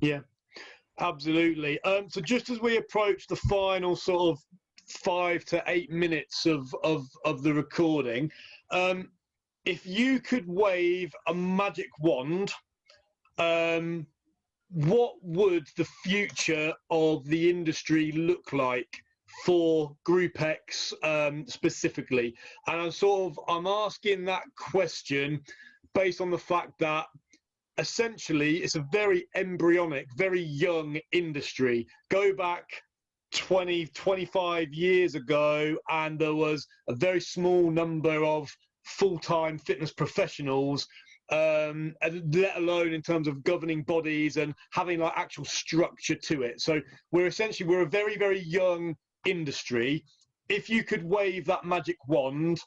C: Yeah,
B: absolutely. So just as we approach the final sort of 5 to 8 minutes of the recording, if you could wave a magic wand, what would the future of the industry look like for Group X specifically? And I'm asking that question based on the fact that essentially it's a very embryonic, very young industry. Go back 20, 25 years ago, and there was a very small number of full-time fitness professionals, let alone in terms of governing bodies and having like actual structure to it. So we're a very, very young industry. If you could wave that magic wand,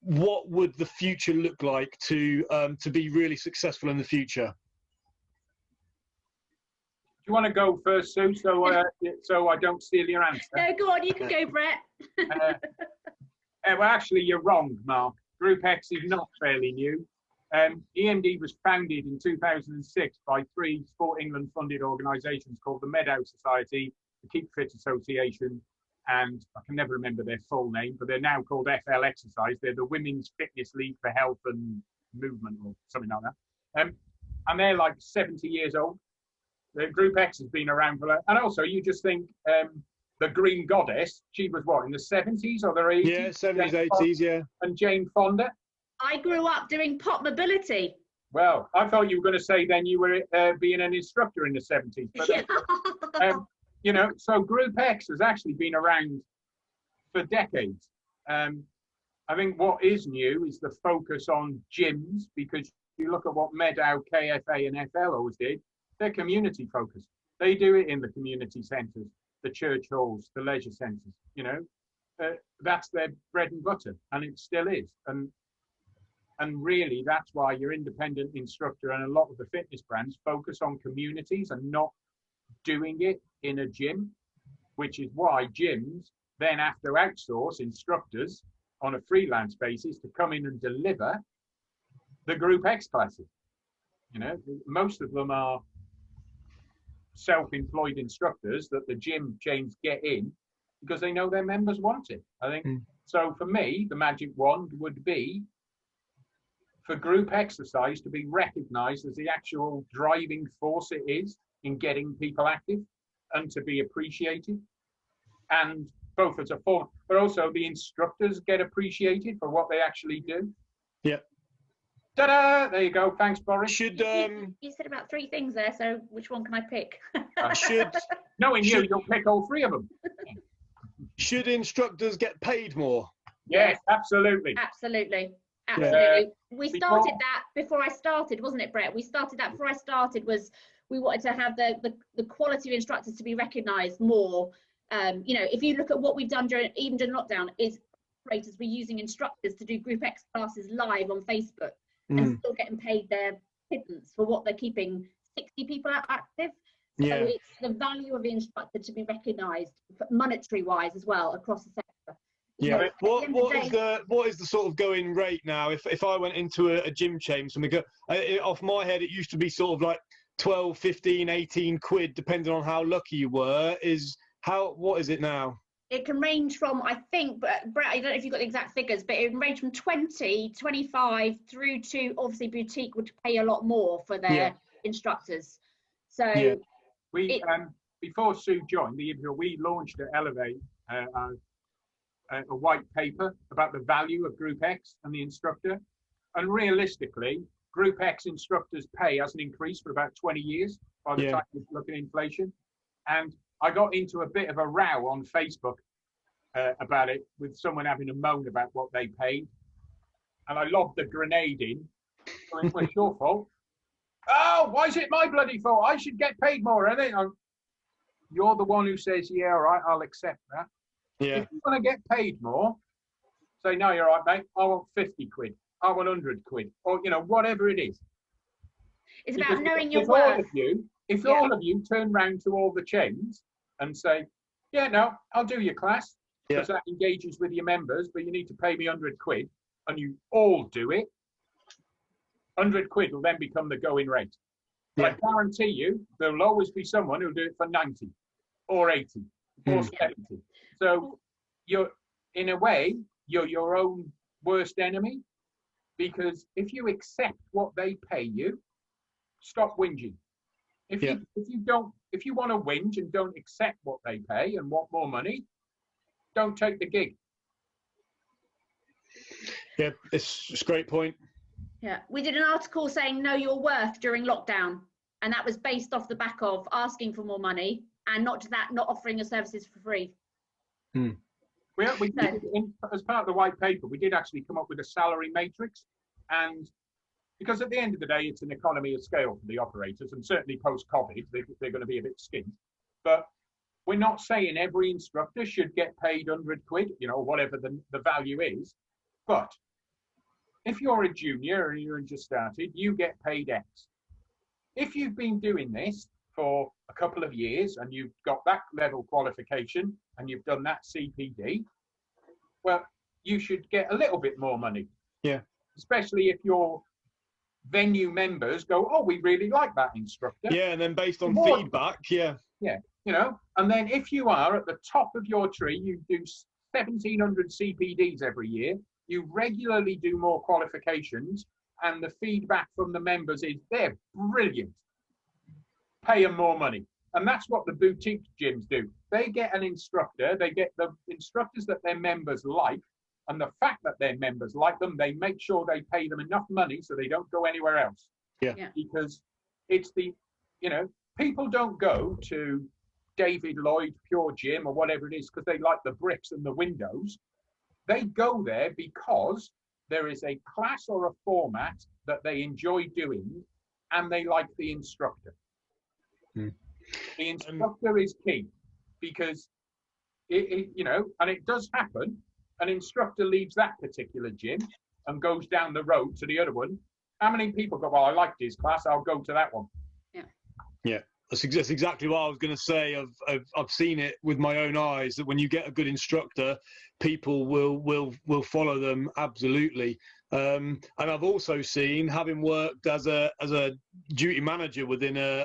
B: what would the future look like to be really successful in the future?
C: Do you want to go first, Sue, so I don't steal your answer?
D: No, go on, you can go, Brett.
C: Well, actually, you're wrong, Mark. Group X is not fairly new. EMD was founded in 2006 by 3 Sport England funded organisations called the Meadow Society, the Keep Fit Association, and I can never remember their full name, but they're now called FL Exercise. They're the Women's Fitness League for Health and Movement or something like that. And they're like 70 years old. The Group X has been around for, and also you just think the Green Goddess, she was what, in the 70s or the 80s?
B: Yeah, 70s, 80s, yeah.
C: And Jane Fonda.
D: I grew up doing pop mobility.
C: Well, I thought you were going to say then you were being an instructor in the 70s. But, so Group X has actually been around for decades. I think what is new is the focus on gyms, because you look at what Meadow, KFA and FL always did, they're community focused. They do it in the community centres, the church halls, the leisure centres, that's their bread and butter, and it still is. And really, that's why your independent instructor and a lot of the fitness brands focus on communities and not doing it in a gym, which is why gyms then have to outsource instructors on a freelance basis to come in and deliver the Group X classes. Most of them are self-employed instructors that the gym chains get in because they know their members want it. I think so. For me, the magic wand would be for group exercise to be recognized as the actual driving force it is in getting people active, and to be appreciated, and both as a form, but also the instructors get appreciated for what they actually do.
B: Yeah.
C: Ta-da! There you go. Thanks, Boris.
D: You said about 3 things there, so which one can I pick?
C: Knowing you'll pick all 3 of them.
B: Should instructors get paid more?
C: Yes, absolutely.
D: Absolutely. Absolutely. We started that before I started, wasn't it, Brett? We started that before I started. We wanted to have the quality of instructors to be recognised more. If you look at what we've done during lockdown, is great as we're using instructors to do Group X classes live on Facebook and still getting paid their pittance for what they're keeping 60 people active. So it's the value of the instructor to be recognised monetary wise as well across the sector.
B: Yeah. What is the sort of going rate now? If I went into a gym chain, off my head, it used to be sort of like 12, 15, 18 quid, depending on how lucky you were. What is it now?
D: It can range from, I think, but Brett, I don't know if you've got the exact figures, but it can range from 20, 25 through to, obviously, boutique would pay a lot more for their instructors. So
C: we before Sue joined, we launched at Elevate a white paper about the value of Group X and the instructor. And realistically, Group X instructors' pay hasn't increased for about 20 years by the time you look at inflation. And I got into a bit of a row on Facebook about it, with someone having a moan about what they paid. And I lobbed the grenade in. So it was your fault. Oh, why is it my bloody fault? I should get paid more. And then you're the one who says, yeah, all right, I'll accept that.
B: Yeah.
C: If you want to get paid more, say, no, you're all right, mate. I want 50 quid. I want 100 quid. Or, whatever it is.
D: It's about knowing your worth.
C: If all of you turn round to all the chains and say, yeah, no, I'll do your class, because that engages with your members, but you need to pay me 100 quid, and you all do it, 100 quid will then become the going rate. But I guarantee you, there'll always be someone who'll do it for 90 or 80 or 70. So in a way, you're your own worst enemy, because if you accept what they pay you, stop whinging. If you want to whinge and don't accept what they pay and want more money, don't take the gig.
B: Yeah, it's a great point.
D: Yeah, we did an article saying know your worth during lockdown, and that was based off the back of asking for more money and not offering your services for free.
C: We did, as part of the white paper, we did actually come up with a salary matrix, and because at the end of the day, it's an economy of scale for the operators, and certainly post-COVID, they're going to be a bit skinned. But we're not saying every instructor should get paid 100 quid, whatever the value is. But if you're a junior and you're just started, you get paid X. If you've been doing this for a couple of years and you've got that level qualification and you've done that CPD, well, you should get a little bit more money.
B: Yeah.
C: Especially if your venue members go, oh, we really like that instructor.
B: Yeah, and then based on feedback, Yeah,
C: and then if you are at the top of your tree, you do 1,700 CPDs every year, you regularly do more qualifications, and the feedback from the members is they're brilliant. Pay them more money. And that's what the boutique gyms do. They get an instructor, they get the instructors that their members like, and the fact that their members like them, they make sure they pay them enough money so they don't go anywhere else.
B: Yeah.
C: Because it's people don't go to David Lloyd Pure Gym or whatever it is because they like the bricks and the windows. They go there because there is a class or a format that they enjoy doing and they like the instructor. The instructor is key, because and it does happen. An instructor leaves that particular gym and goes down the road to the other one. How many people go, well, I liked his class, I'll go to that one.
B: Yeah, that's exactly what I was going to say. I've seen it with my own eyes, that when you get a good instructor, people will follow them, absolutely. And I've also seen, having worked as a duty manager within a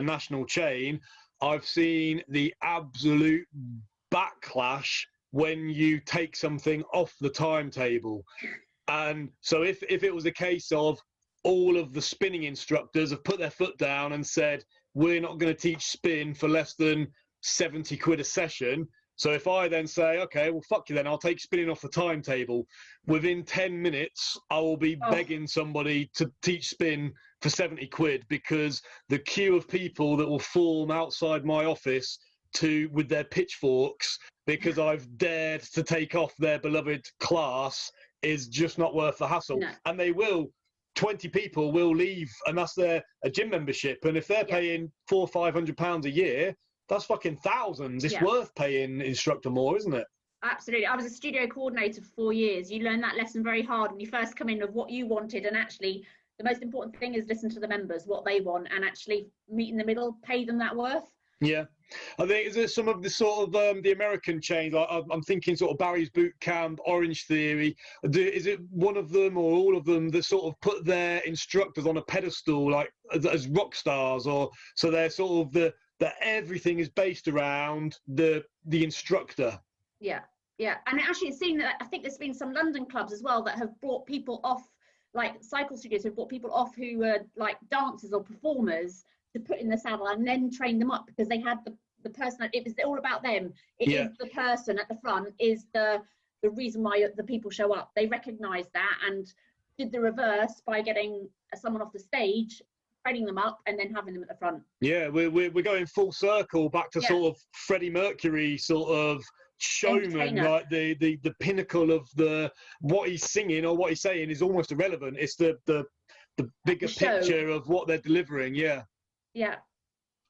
B: national chain, I've seen the absolute backlash when you take something off the timetable. And so if it was a case of all of the spinning instructors have put their foot down and said, we're not going to teach spin for less than 70 quid a session. So if I then say, okay, well, fuck you then, I'll take spinning off the timetable. Within 10 minutes, I will be begging somebody to teach spin for 70 quid, because the queue of people that will form outside my office with their pitchforks because I've dared to take off their beloved class is just not worth the hassle. No. And 20 people will leave, and that's a gym membership. And if they're paying £400 or £500 a year, that's fucking thousands. It's worth paying instructor more, isn't it?
D: Absolutely. I was a studio coordinator for 4 years. You learn that lesson very hard when you first come in of what you wanted, and actually the most important thing is listen to the members, what they want, and actually meet in the middle, pay them that worth.
B: Yeah. I think, is it some of the sort of the American chains? Like I'm thinking sort of Barry's Boot Camp, Orange Theory. Is it one of them or all of them that sort of put their instructors on a pedestal, like as rock stars, or so they're sort of that everything is based around the instructor.
D: Yeah, and actually, it's seen that I think there's been some London clubs as well that have brought people off, like cycle studios have brought people off who were like dancers or performers to put in the saddle and then train them up because they had the person. It was all about them. It is the person at the front is the reason why the people show up. They recognised that and did the reverse by getting someone off the stage, training them up, and then having them at the front.
B: Yeah, we're going full circle back to sort of Freddie Mercury sort of showman, like the pinnacle of what he's singing or what he's saying is almost irrelevant. It's the bigger picture of what they're delivering. Yeah.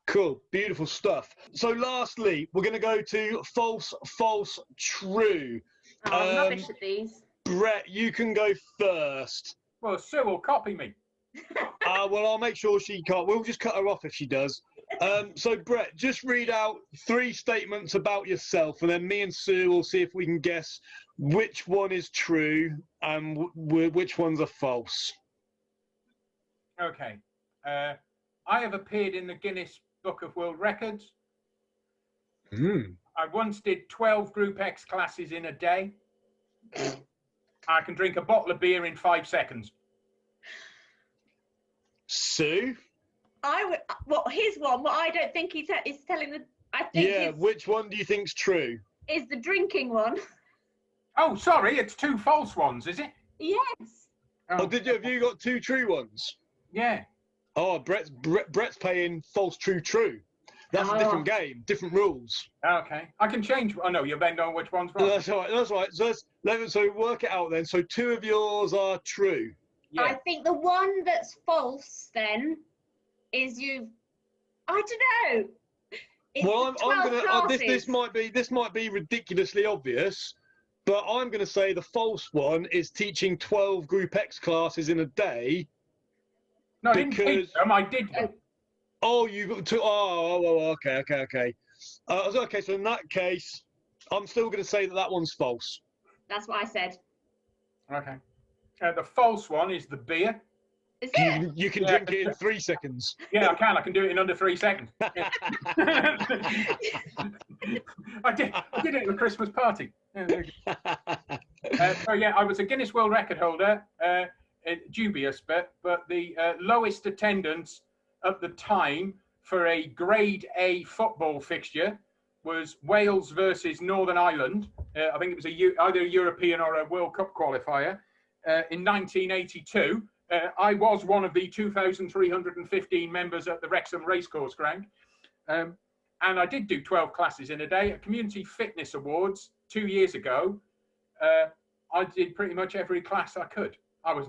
B: Cool, beautiful stuff. So lastly, we're going to go to false, true.
D: I'm rubbish at these.
B: Brett, you can go first.
C: Well, Sue will copy me.
B: Well, I'll make sure she can't. We'll just cut her off if she does. So, Brett, just read out 3 statements about yourself, and then me and Sue will see if we can guess which one is true and which ones are false.
C: Okay. I have appeared in the Guinness Book of World Records. I once did 12 Group X classes in a day. I can drink a bottle of beer in 5 seconds.
B: Sue?
D: Here's one. What I don't think he's telling the. I think
B: which one do you think's true?
D: Is the drinking one?
C: Oh, sorry, it's 2 false ones, is it?
D: Yes.
B: Oh, have you got 2 true ones?
C: Yeah.
B: Oh, Brett's playing false, true. That's a different game, different rules.
C: Okay, I can change. Oh no, you're bending on which one's wrong.
B: That's all right. So work it out then. So 2 of yours are true.
D: Yeah. I think the one that's false then is I don't know.
B: Well, I'm gonna. This might be ridiculously obvious, but I'm gonna say the false one is teaching 12 Group X classes in a day.
C: No, I didn't teach them. I did them.
B: Oh, you got to. Oh, okay. Okay, so in that case, I'm still going to say that one's false.
D: That's what I said.
C: Okay. The false one is the beer.
D: Is it?
B: You can drink it in 3 seconds.
C: Yeah, I can. I can do it in under 3 seconds. I did it at a Christmas party. So yeah, I was a Guinness World Record holder. Dubious, but the lowest attendance at the time for a Grade A football fixture was Wales versus Northern Ireland. I think it was either a European or a World Cup qualifier in 1982. I was one of the 2,315 members at the Wrexham Racecourse ground. And I did do 12 classes in a day. At Community Fitness Awards 2 years ago, I did pretty much every class I could. I was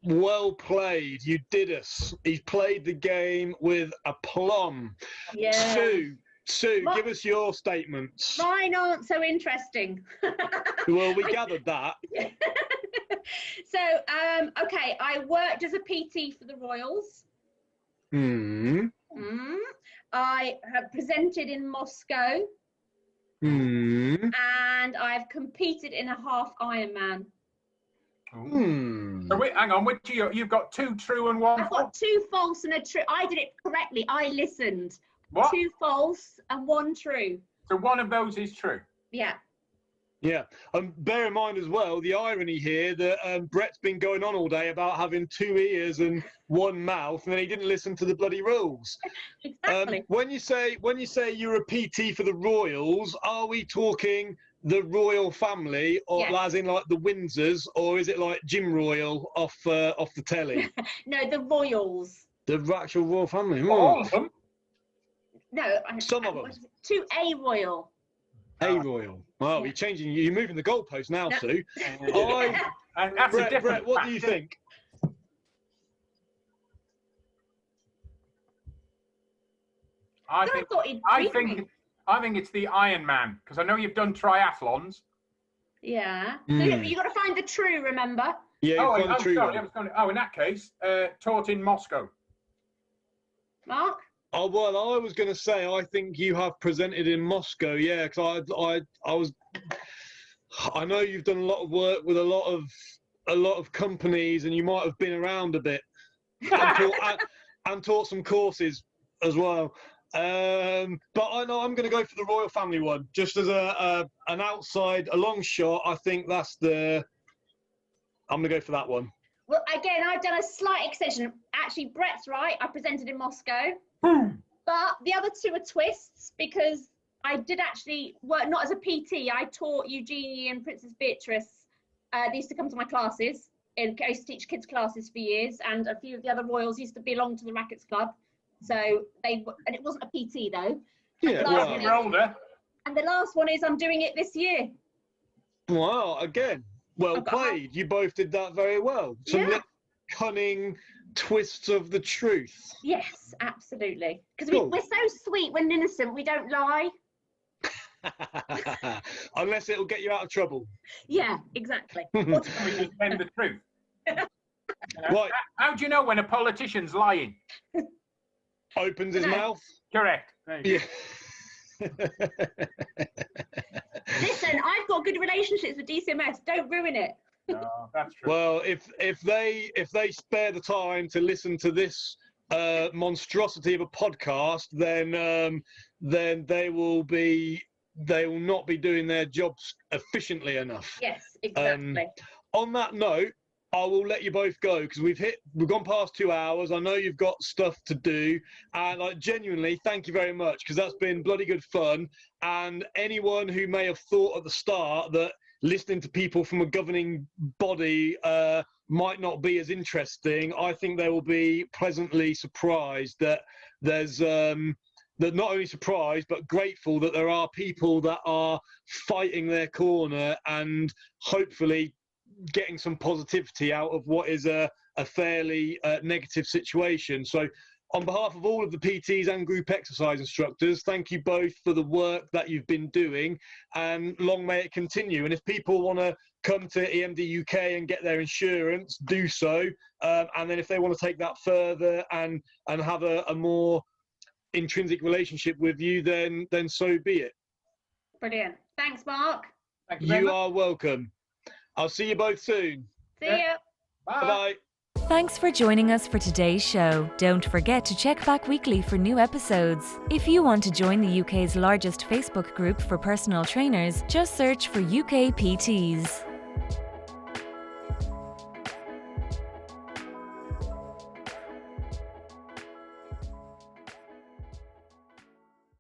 B: Well played. You did us. He's played the game with aplomb.
D: Yeah.
B: Sue, give us your statements.
D: Mine aren't so interesting.
B: Well, we gathered that.
D: So, okay, I worked as a PT for the Royals. I have presented in Moscow. And I've competed in a half Ironman.
C: So wait, hang on, you've got 2 true and 1
D: I've got 2 false and a true. I did it correctly. I listened.
C: What?
D: 2 false and 1 true.
C: So one of those is true.
D: Yeah.
B: Yeah. Bear in mind as well the irony here that Brett's been going on all day about having 2 ears and 1 mouth, and then he didn't listen to the bloody rules.
D: Exactly.
B: When you say you're a PT for the Royals, are we talking the royal family, or as in like the Windsors, or is it like Jim Royal off the telly?
D: No, the Royals.
B: The actual royal family.
C: All of them?
D: No,
B: some of them.
D: To a royal.
B: A royal. Well, you're moving the goalpost now, Sue. Brett, what do you think?
C: I think it's the Iron Man, because I know you've done triathlons.
D: Yeah. So you got to find the true, remember?
B: Yeah,
C: in that case, taught in Moscow.
D: Mark?
B: Oh, well, I was going to say, I think you have presented in Moscow, yeah, because I know you've done a lot of work with a lot of companies, and you might have been around a bit. and taught some courses as well. But I know I'm going to go for the royal family one, just as an outside, a long shot. I think that's I'm going to go for that one.
D: Well, again, I've done a slight extension. Actually, Brett's right. I presented in Moscow. But the other two are twists, because I did actually work not as a PT. I taught Eugenie and Princess Beatrice. They used to come to my classes. I used to teach kids classes for years, and a few of the other royals used to belong to the Rackets Club. So and it wasn't a PT though.
B: Yeah,
C: well, you're older.
D: And the last one is I'm doing it this year.
B: Wow, again, well played. You both did that very well. Some little cunning twists of the truth.
D: Yes, absolutely. Because
B: Cool.
D: we're so sweet when innocent, we don't lie.
B: Unless it'll get you out of trouble.
D: Yeah, exactly.
C: We defend the truth.
B: Right.
C: How do you know when a politician's lying?
B: Opens his mouth.
C: Correct.
B: Yeah.
D: Listen, I've got good relationships with DCMS. Don't ruin it.
C: No, that's true.
B: Well, if they spare the time to listen to this monstrosity of a podcast, then they will not be doing their jobs efficiently enough.
D: Yes, exactly.
B: On that note, I will let you both go, because we've gone past 2 hours. I know you've got stuff to do, and genuinely thank you very much, because that's been bloody good fun. And anyone who may have thought at the start that listening to people from a governing body might not be as interesting, I think they will be pleasantly surprised that there's that not only surprised but grateful that there are people that are fighting their corner and hopefully getting some positivity out of what is a fairly negative situation. So on behalf of all of the PTs and group exercise instructors, thank you both for the work that you've been doing, and long may it continue. And if people want to come to EMD UK and get their insurance, do so. And then if they want to take that further and have a more intrinsic relationship with you, then so be it.
D: Brilliant. Thanks, Mark.
C: Thank you very much.
B: are welcome. I'll see you both soon.
D: See you.
C: Bye.
B: Bye-bye.
A: Thanks for joining us for today's show. Don't forget to check back weekly for new episodes. If you want to join the UK's largest Facebook group for personal trainers, just search for UK PTs.